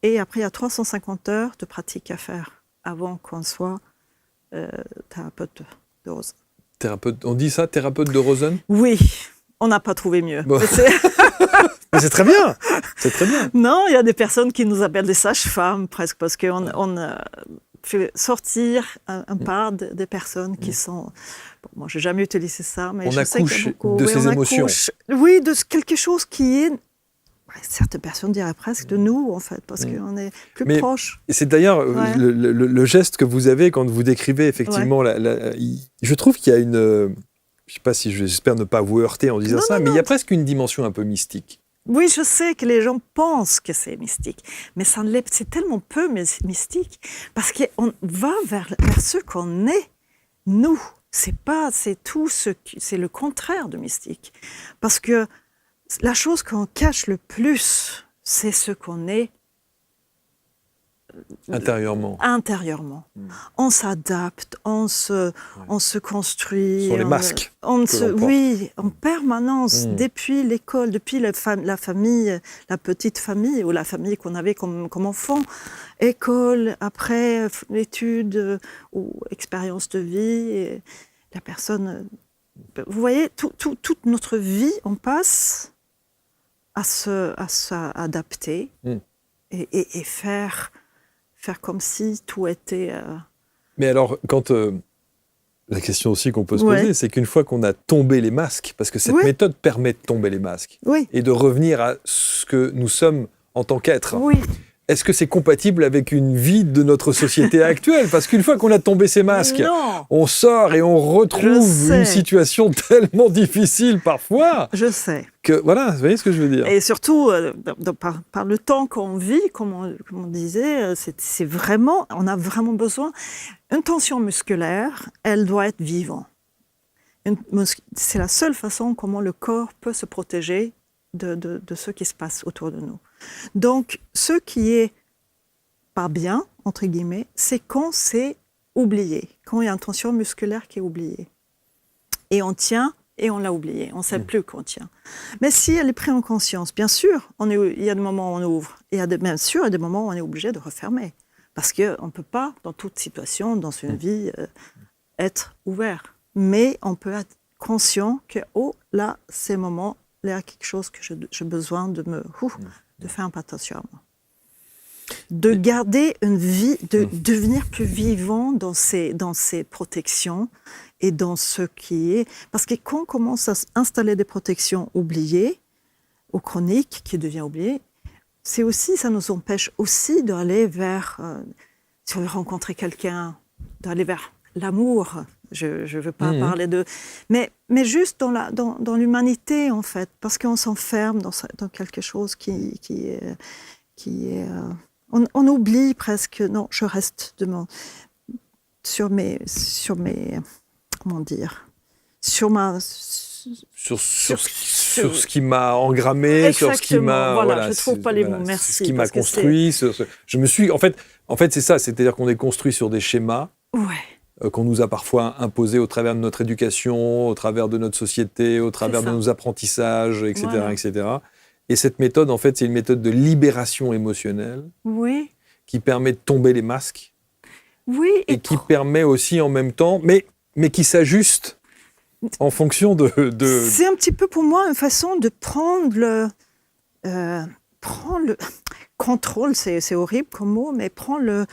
Et après, il y a 350 heures de pratique à faire avant qu'on soit thérapeute de Rosen. On dit ça, thérapeute de Rosen? Oui, on n'a pas trouvé mieux. Bon. Mais c'est très bien, c'est très bien. Non, il y a des personnes qui nous appellent des sages-femmes presque, parce qu'on fait sortir un part des personnes qui sont... Bon, moi, je n'ai jamais utilisé ça, mais je sais qu'il y a beaucoup... de ces émotions. Oui, de quelque chose qui est... Certaines personnes diraient presque de nous, en fait, parce qu'on est plus proches. Et c'est d'ailleurs le geste que vous avez quand vous décrivez effectivement... je trouve qu'il y a une... je ne sais pas si j'espère ne pas vous heurter en disant ça, mais il y a presque une dimension un peu mystique. Oui, je sais que les gens pensent que c'est mystique, mais c'est tellement peu mystique, parce qu'on va vers ce qu'on est, nous. C'est le contraire de mystique. Parce que la chose qu'on cache le plus, c'est ce qu'on est intérieurement. On s'adapte, on se construit. Ce sont les masques. Oui, en permanence, depuis l'école, depuis la famille, la petite famille ou la famille qu'on avait comme enfant, école, après études ou expérience de vie, et la personne... Vous voyez, toute notre vie, on passe s'adapter et faire comme si tout était... Mais alors, quand... la question aussi qu'on peut se Ouais. poser, c'est qu'une fois qu'on a tombé les masques, parce que cette Oui. méthode permet de tomber les masques, Oui, et de revenir à ce que nous sommes en tant qu'êtres, oui. est-ce que c'est compatible avec une vie de notre société actuelle? Parce qu'une fois qu'on a tombé ces masques, Non, on sort et on retrouve Je sais. une situation tellement difficile parfois je sais. que, voilà, vous voyez ce que je veux dire? Et surtout, par le temps qu'on vit, comme on disait, c'est vraiment, on a vraiment besoin. Une tension musculaire, elle doit être vivante. C'est la seule façon comment le corps peut se protéger de ce qui se passe autour de nous. Donc, ce qui est pas bien, entre guillemets, c'est quand c'est oublié, quand il y a une tension musculaire qui est oubliée. Et on tient et on l'a oublié, on ne sait plus qu'on tient. Mais si elle est prise en conscience, bien sûr, il y a des moments où on ouvre, et bien sûr, il y a des moments où on est obligé de refermer. Parce qu'on ne peut pas, dans toute situation, dans une vie, être ouvert. Mais on peut être conscient que, oh, là, ces moments, il y a quelque chose que j'ai besoin de faire un pas attention à moi. De garder une vie, de devenir plus vivant dans ces protections et dans ce qui est... Parce que quand on commence à installer des protections oubliées, ou chroniques, qui deviennent oubliées, c'est aussi, ça nous empêche aussi d'aller vers... si on veut rencontrer quelqu'un, d'aller vers l'amour. Je ne veux pas parler de... Mais juste dans l'humanité, en fait, parce qu'on s'enferme dans quelque chose qui est on oublie presque... Non, je reste sur mes... Comment dire? Sur ce qui m'a engrammé, sur ce qui m'a... Exactement, voilà, je trouve pas les mots, merci. Ce qui m'a parce que construit. Je me suis... En fait, c'est ça, c'est-à-dire qu'on est construit sur des schémas qu'on nous a parfois imposés au travers de notre éducation, au travers de notre société, au travers de nos apprentissages, etc., Voilà. etc. Et cette méthode, en fait, c'est une méthode de libération émotionnelle Oui, qui permet de tomber les masques oui. et qui permet aussi en même temps, mais qui s'ajuste en fonction de... C'est un petit peu pour moi une façon de prendre le contrôle, c'est horrible comme mot, mais prendre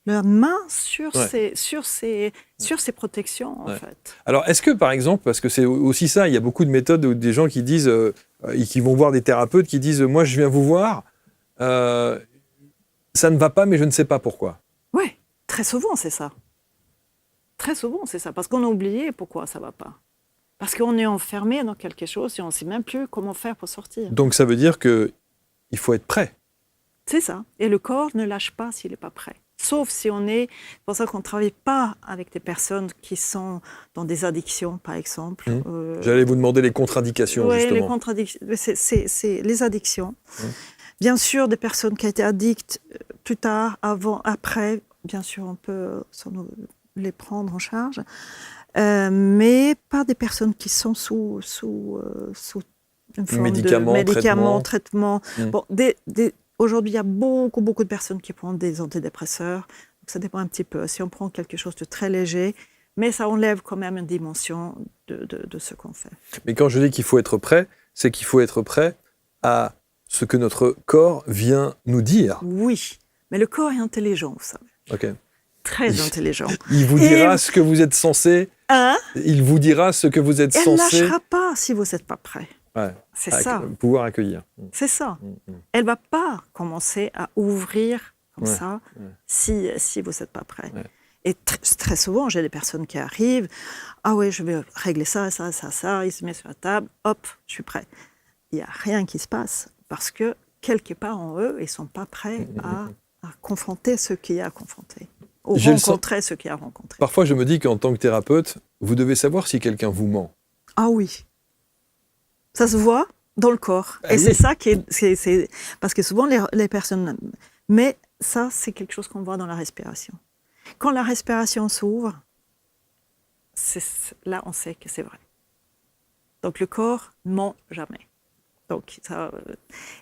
la main sur ces protections, en fait. Alors, est-ce que, par exemple, parce que c'est aussi ça, il y a beaucoup de méthodes où des gens qui disent, et qui vont voir des thérapeutes qui disent, moi, je viens vous voir, ça ne va pas, mais je ne sais pas pourquoi. Oui, très souvent, c'est ça. Très souvent, c'est ça, parce qu'on a oublié pourquoi ça ne va pas. Parce qu'on est enfermé dans quelque chose et on ne sait même plus comment faire pour sortir. Donc, ça veut dire qu'il faut être prêt. C'est ça. Et le corps ne lâche pas s'il n'est pas prêt. Sauf si on est... C'est pour ça qu'on ne travaille pas avec des personnes qui sont dans des addictions, par exemple. J'allais vous demander les contre-indications, Oui, justement. les contre-addictions, c'est les addictions. Bien sûr, des personnes qui ont été addictes plus tard, avant, après, bien sûr, on peut les prendre en charge. Mais pas des personnes qui sont sous une forme Médicaments, traitement. Bon, aujourd'hui, il y a beaucoup de personnes qui prennent des antidépresseurs. Donc ça dépend un petit peu. Si on prend quelque chose de très léger, mais ça enlève quand même une dimension de ce qu'on fait. Mais quand je dis qu'il faut être prêt, c'est qu'il faut être prêt à ce que notre corps vient nous dire. Oui, mais le corps est intelligent, vous savez. Ok. Très intelligent. Il vous dira ce que vous êtes censé. Il vous dira ce que vous êtes Elle censé. ne lâchera pas si vous n'êtes pas prêt. Ouais. C'est ça. Pouvoir accueillir. C'est ça. Elle ne va pas commencer à ouvrir comme ça si vous n'êtes pas prêt. Ouais. Et très souvent, j'ai des personnes qui arrivent. Ah oui, je vais régler ça. Il se met sur la table. Hop, je suis prêt. Il n'y a rien qui se passe parce que quelque part en eux, ils ne sont pas prêts à confronter ce qu'il y a à confronter. Ou rencontrer ce qu'il y a à rencontrer. Parfois, je me dis qu'en tant que thérapeute, vous devez savoir si quelqu'un vous ment. Ah oui. Ça se voit dans le corps. Ah et oui. c'est ça qui est... Parce que souvent, les personnes... Mais ça, c'est quelque chose qu'on voit dans la respiration. Quand la respiration s'ouvre, là, on sait que c'est vrai. Donc, le corps ment jamais. Donc,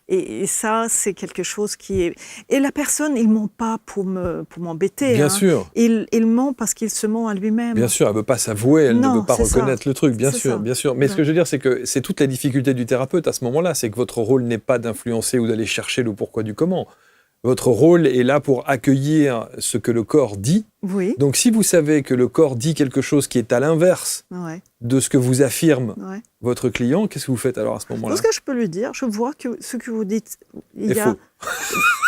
et ça, c'est quelque chose qui est... Et la personne, il ne ment pas pour m'embêter. Bien sûr. Il ment parce qu'il se ment à lui-même. Bien sûr, elle ne veut pas s'avouer, elle ne veut pas reconnaître le truc, bien sûr. Mais ce que je veux dire, c'est que c'est toute la difficulté du thérapeute à ce moment-là, c'est que votre rôle n'est pas d'influencer ou d'aller chercher le pourquoi du comment. Votre rôle est là pour accueillir ce que le corps dit. Oui. Donc, si vous savez que le corps dit quelque chose qui est à l'inverse de ce que vous affirme votre client, qu'est-ce que vous faites alors à ce moment-là? Parce que je peux lui dire, je vois que ce que vous dites, faux.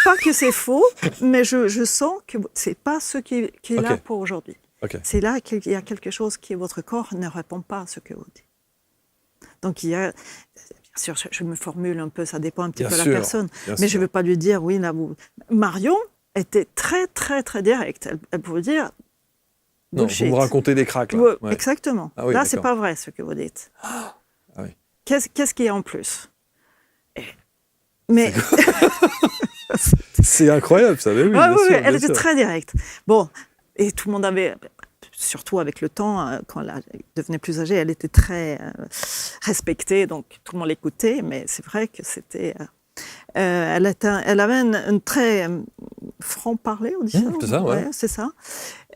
Pas que c'est faux, mais je sens que c'est pas ce qui est là pour aujourd'hui. C'est là qu'il y a quelque chose qui votre corps ne répond pas à ce que vous dites. Donc il y a... Bien sûr, je me formule un peu, ça dépend un petit peu de la personne. Mais je ne veux pas lui dire, oui, là, vous... Marion était très, très, très directe. Elle pouvait dire... Non, vous me racontez des cracks, là. Ouais. Exactement. Ah, oui, là, ce n'est pas vrai, ce que vous dites. Ah, oui. Qu'est-ce qu'il y a en plus? Mais... C'est incroyable, ça. Mais oui, bien sûr, elle était très directe. Bon, et tout le monde avait... Surtout avec le temps, quand elle devenait plus âgée, elle était très respectée, donc tout le monde l'écoutait, mais c'est vrai que c'était... elle avait un très franc-parler, on dit ça? C'est ça, ouais. C'est ça.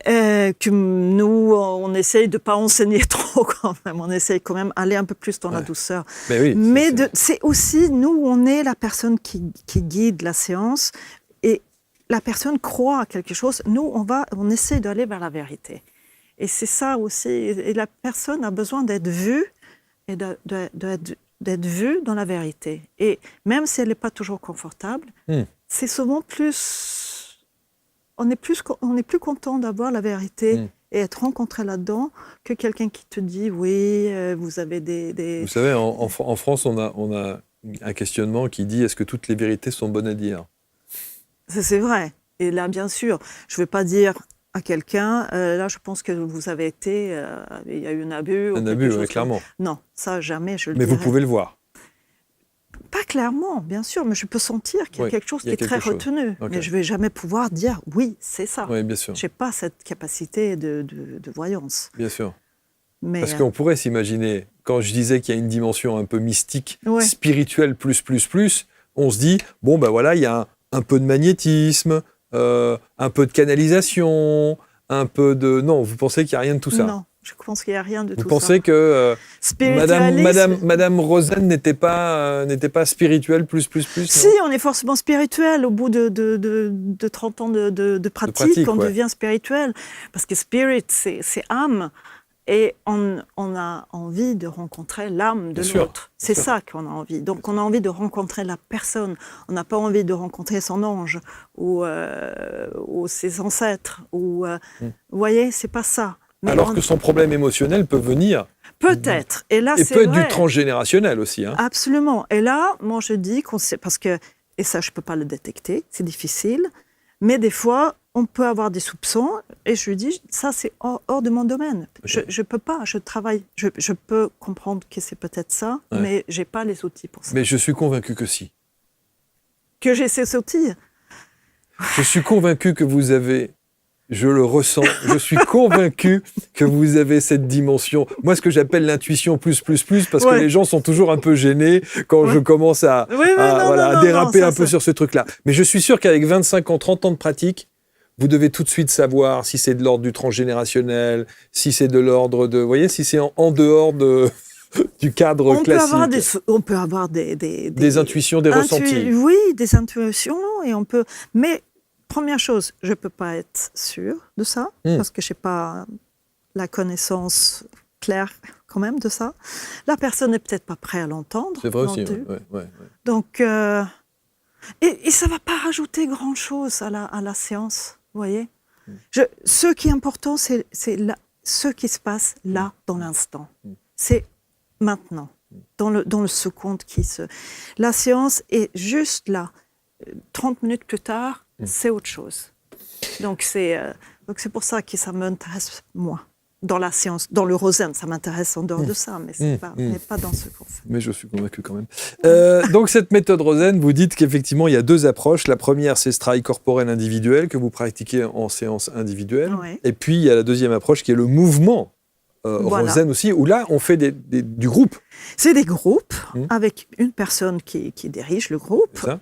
Que nous, on essaye de ne pas enseigner trop quand même, on essaye quand même d'aller un peu plus dans la douceur. Mais c'est aussi, nous, on est la personne qui guide la séance, et la personne croit à quelque chose, nous, on essaie d'aller vers la vérité. Et c'est ça aussi, et la personne a besoin d'être vue et d'être vue dans la vérité. Et même si elle n'est pas toujours confortable, c'est souvent plus... On est plus content d'avoir la vérité et être rencontré là-dedans que quelqu'un qui te dit, oui, vous avez des... Vous savez, en France, on a un questionnement qui dit, est-ce que toutes les vérités sont bonnes à dire? C'est vrai. Et là, bien sûr, je ne vais pas dire... à quelqu'un, là je pense que vous avez été, il y a eu un abus. Un abus, oui, clairement. Non, ça jamais je le dirais. Mais vous pouvez le voir? Pas clairement, bien sûr, mais je peux sentir qu'il y a quelque chose qui est très retenu. Mais je ne vais jamais pouvoir dire, oui, c'est ça. Oui, bien sûr. Je n'ai pas cette capacité de voyance. Bien sûr. Mais parce qu'on pourrait s'imaginer, quand je disais qu'il y a une dimension un peu mystique, spirituelle plus, on se dit, bon ben voilà, il y a un peu de magnétisme, un peu de canalisation, un peu de... Non, vous pensez qu'il n'y a rien de tout ça? Non, je pense qu'il n'y a rien de tout ça. Vous pensez que Madame Rosen n'était pas spirituelle plus? Si, on est forcément spirituel. Au bout de 30 ans de pratique, on devient spirituel. Parce que spirit, c'est âme. Et on a envie de rencontrer l'âme de l'autre. C'est ça qu'on a envie. Donc on a envie de rencontrer la personne. On n'a pas envie de rencontrer son ange ou ses ancêtres. Vous voyez, c'est pas ça. Mais alors que son problème émotionnel peut venir. Peut-être. Et là, c'est peut être du transgénérationnel aussi. Hein. Absolument. Et là, moi je dis qu'on sait, parce que, et ça je peux pas le détecter, c'est difficile. Mais des fois, on peut avoir des soupçons et je lui dis, ça c'est hors de mon domaine. Okay. Je peux pas, je travaille, je peux comprendre que c'est peut-être ça, mais j'ai pas les outils pour ça. Mais je suis convaincu que si. Que j'ai ces outils? Je suis convaincu que vous avez, je le ressens, je suis convaincu que vous avez cette dimension. Moi, ce que j'appelle l'intuition plus, parce que les gens sont toujours un peu gênés quand je commence à déraper un peu sur ce truc-là. Mais je suis sûr qu'avec 25 ans, 30 ans de pratique, vous devez tout de suite savoir si c'est de l'ordre du transgénérationnel, si c'est de l'ordre de... Vous voyez, si c'est en dehors du cadre classique. On peut avoir des intuitions, des ressentis. Oui, des intuitions, et on peut... Mais, première chose, je ne peux pas être sûre de ça, parce que je n'ai pas la connaissance claire quand même de ça. La personne n'est peut-être pas prête à l'entendre. C'est vrai aussi, ouais. Donc... Et ça ne va pas rajouter grand-chose à la séance, vous voyez. Ce qui est important, c'est ce qui se passe là, dans l'instant. C'est maintenant, dans le seconde qui se... La séance est juste là. 30 minutes plus tard, c'est autre chose. Donc c'est pour ça que ça m'intéresse, moi. Dans la science, dans le Rosen, ça m'intéresse en dehors de ça, mais c'est pas dans ce qu'on fait. Mais je suis convaincu quand même. Donc cette méthode Rosen, vous dites qu'effectivement il y a deux approches. La première, c'est ce travail corporel individuel que vous pratiquez en séance individuelle. Ouais. Et puis il y a la deuxième approche qui est le mouvement Voilà. Rosen aussi, où là, on fait du groupe. C'est des groupes avec une personne qui dirige le groupe. C'est ça.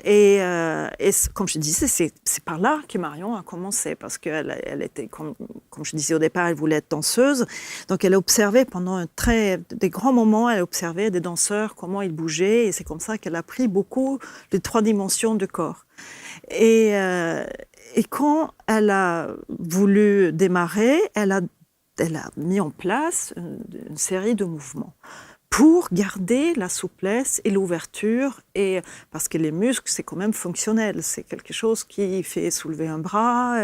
Et comme je disais, c'est par là que Marion a commencé, parce qu'elle était, comme je disais au départ, elle voulait être danseuse. Donc elle a observé pendant des grands moments, elle a observé des danseurs, comment ils bougeaient. Et c'est comme ça qu'elle a pris beaucoup de 3 dimensions de corps. Et quand elle a voulu démarrer, elle a mis en place une série de mouvements pour garder la souplesse et l'ouverture, parce que les muscles, c'est quand même fonctionnel. C'est quelque chose qui fait soulever un bras,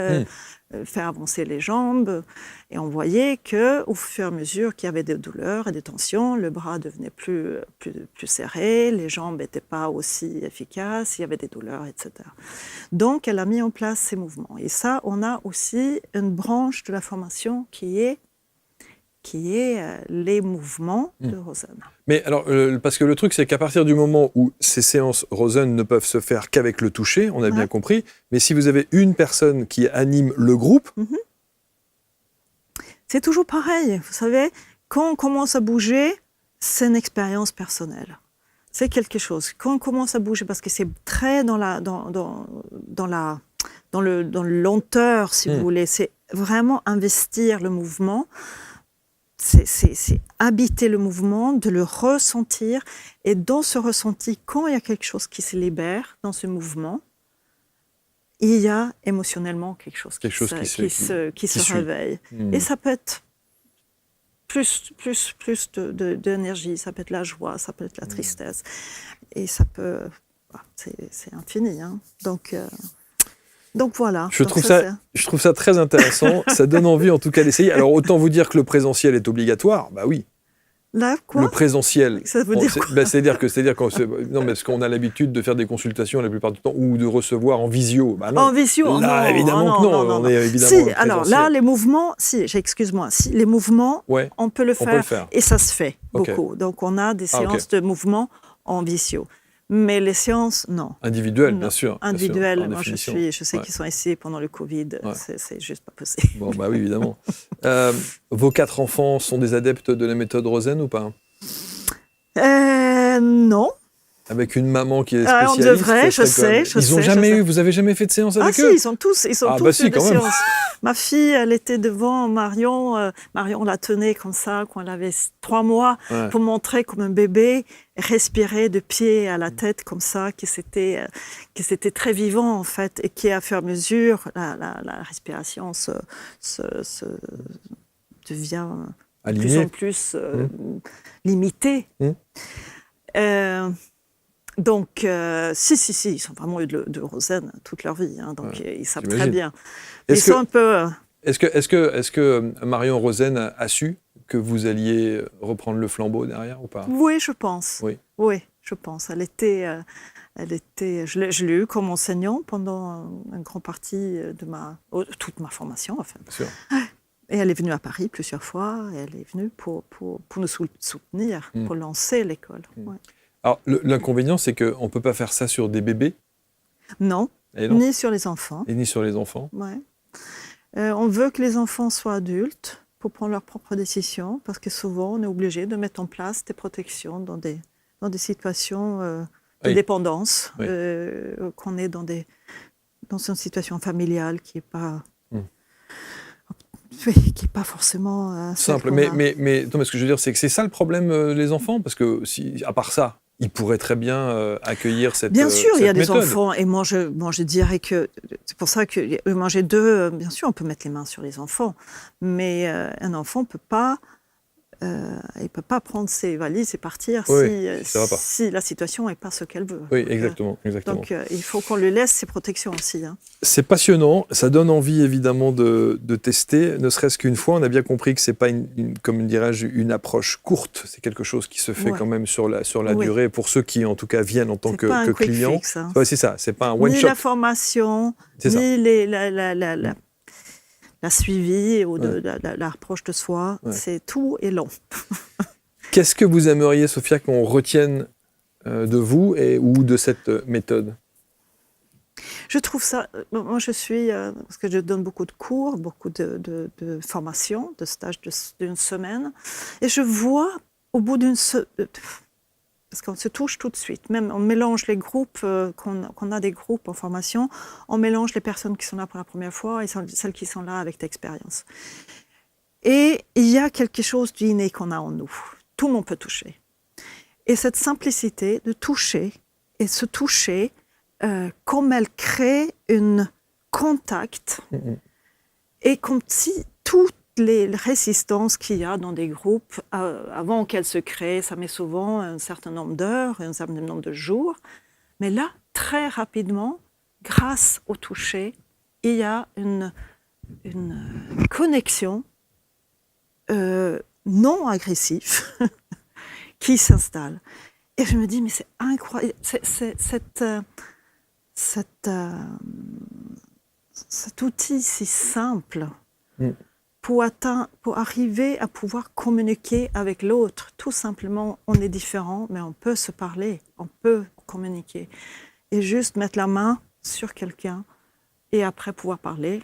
faire avancer les jambes. Et on voyait qu'au fur et à mesure qu'il y avait des douleurs et des tensions, le bras devenait plus serré, les jambes n'étaient pas aussi efficaces, il y avait des douleurs, etc. Donc, elle a mis en place ces mouvements. Et ça, on a aussi une branche de la formation qui est les mouvements de Rosen. Mais alors, parce que le truc, c'est qu'à partir du moment où ces séances Rosen ne peuvent se faire qu'avec le toucher, on a bien compris, mais si vous avez une personne qui anime le groupe... C'est toujours pareil. Vous savez, quand on commence à bouger, c'est une expérience personnelle. C'est quelque chose. Quand on commence à bouger, parce que c'est très dans la lenteur, si vous voulez, c'est vraiment investir le mouvement. C'est habiter le mouvement, de le ressentir. Et dans ce ressenti, quand il y a quelque chose qui se libère dans ce mouvement, il y a émotionnellement quelque chose qui se réveille. Et ça peut être plus d'énergie, ça peut être la joie, ça peut être la tristesse. Et ça peut... c'est infini. Hein. Donc voilà. Je trouve ça très intéressant. Ça donne envie en tout cas d'essayer. Alors autant vous dire que le présentiel est obligatoire. Bah oui. Là, quoi ? Le présentiel. Ça veut dire quoi ? C'est-à-dire non, mais parce qu'on a l'habitude de faire des consultations la plupart du temps ou de recevoir en visio. Bah non. En visio, là, non, évidemment que non. On est évidemment si, alors là, les mouvements, les mouvements, on peut le faire. Et ça se fait beaucoup. Donc on a des séances de mouvements en visio. Mais les séances, non. Individuelles, bien sûr. Individuelles, bien sûr, moi je sais qu'ils sont ici pendant le Covid, c'est juste pas possible. Bon, bah oui, évidemment. Vos 4 enfants sont des adeptes de la méthode Rosen ou pas ? Non. Avec une maman qui est spécialiste. On devrait, je sais. Vous avez jamais fait de séance avec eux ? Ils sont tous eu des séances. Ma fille, elle était devant Marion. Marion la tenait comme ça quand elle avait 3 mois pour montrer comme un bébé respirer de pied à la tête comme ça, que c'était très vivant en fait, et qui à fur et à mesure la respiration devient de plus en plus limitée. Donc, si, ils ont vraiment eu de Rosen toute leur vie, hein, donc ils savent très bien. Est-ce que Marion Rosen a su que vous alliez reprendre le flambeau derrière ou pas ? Oui, je pense. Oui, je pense. Je l'ai eu comme enseignant pendant une grande partie de toute ma formation, enfin. Bien sûr. Et elle est venue à Paris plusieurs fois. Et elle est venue pour nous soutenir, pour lancer l'école. Ouais. Alors, l'inconvénient, c'est qu'on ne peut pas faire ça sur des bébés. Non, ni sur les enfants. Et ni sur les enfants. Ouais. On veut que les enfants soient adultes pour prendre leurs propres décisions, parce que souvent, on est obligé de mettre en place des protections dans des situations de dépendance, qu'on est dans une situation familiale qui n'est pas... qui n'est pas forcément simple. Mais ce que je veux dire, c'est que c'est ça le problème, les enfants, parce que à part ça, ils pourraient très bien accueillir cette méthode. Bien sûr, il y a des enfants, et moi je dirais que c'est pour ça que moi j'ai deux. Bien sûr, on peut mettre les mains sur les enfants, mais un enfant peut pas. Il peut pas prendre ses valises et partir si la situation n'est pas ce qu'elle veut. Oui, exactement. Donc il faut qu'on lui laisse ses protections aussi. Hein. C'est passionnant, ça donne envie évidemment de tester, ne serait-ce qu'une fois. On a bien compris que c'est pas comme dirais-je, une approche courte, c'est quelque chose qui se fait quand même sur la durée pour ceux qui en tout cas viennent en tant que clients. Fix, hein. C'est ça, c'est pas un one shot. Ni la formation, ni la suivi ou la reproche de soi, c'est tout est long. Qu'est-ce que vous aimeriez, Sophia, qu'on retienne de vous ou de cette méthode ? Je trouve ça... Moi, je suis... parce que je donne beaucoup de cours, beaucoup de formations, de stages d'une semaine. Et je vois, au bout d'une semaine... Parce qu'on se touche tout de suite. Même on mélange les groupes, qu'on a des groupes en formation, on mélange les personnes qui sont là pour la première fois et celles qui sont là avec d'expérience. Et il y a quelque chose d'inné qu'on a en nous. Tout le monde peut toucher. Et cette simplicité de toucher, et se toucher, comme elle crée un contact, et comme si toutes les résistances qu'il y a dans des groupes, avant qu'elles se créent, ça met souvent un certain nombre d'heures, un certain nombre de jours. Mais là, très rapidement, grâce au toucher, il y a une connexion non agressive qui s'installe. Et je me dis, mais c'est incroyable, cet outil si simple pour arriver à pouvoir communiquer avec l'autre. Tout simplement, on est différents, mais on peut se parler, on peut communiquer. Et juste mettre la main sur quelqu'un et après pouvoir parler.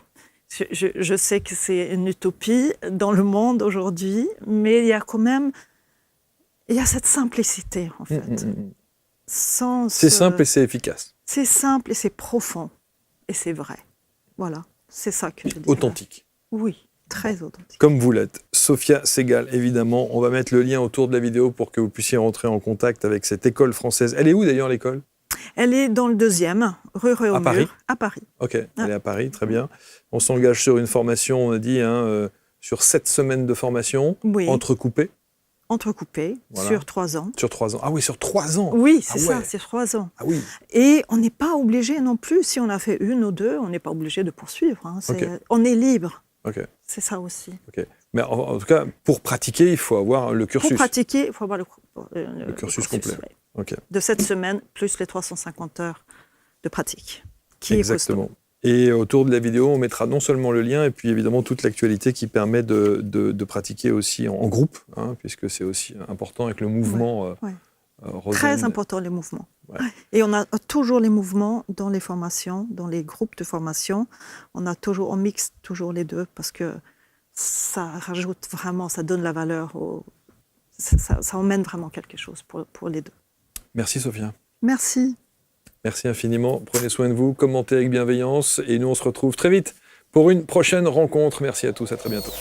Je sais que c'est une utopie dans le monde aujourd'hui, mais il y a quand même... Il y a cette simplicité, en fait. C'est simple et c'est efficace. C'est simple et c'est profond. Et c'est vrai. Voilà, c'est ça que je dis. Authentique. Oui, très authentique. Comme vous l'êtes. Sophia Segal, évidemment. On va mettre le lien autour de la vidéo pour que vous puissiez rentrer en contact avec cette école française. Elle est où d'ailleurs, l'école ? Elle est dans le 2e, rue Réaumur, Paris. à Paris. Ok, elle est à Paris, très bien. On s'engage sur une formation, on a dit, sur 7 semaines de formation, entrecoupée. Entrecoupée, voilà. Sur 3 ans. Sur 3 ans. Ah oui, sur 3 ans. Oui, c'est ça, c'est 3 ans. Ah oui. Et on n'est pas obligé non plus, si on a fait 1 ou 2, on n'est pas obligé de poursuivre. Hein. On est libre. Okay. C'est ça aussi. Okay. Mais en tout cas, pour pratiquer, il faut avoir le cursus. Pour pratiquer, il faut avoir le cursus complet. Oui. Okay. De cette semaine, plus les 350 heures de pratique. Exactement. Et autour de la vidéo, on mettra non seulement le lien, et puis évidemment toute l'actualité qui permet de pratiquer aussi en groupe, hein, puisque c'est aussi important avec le mouvement. Très important, les mouvements. Ouais. Et on a toujours les mouvements dans les formations, dans les groupes de formation. On mixe toujours les deux parce que ça rajoute vraiment, ça donne la valeur, ça emmène vraiment quelque chose pour les deux. Merci Sophia. Merci. Merci infiniment. Prenez soin de vous, commentez avec bienveillance et nous on se retrouve très vite pour une prochaine rencontre. Merci à tous, à très bientôt.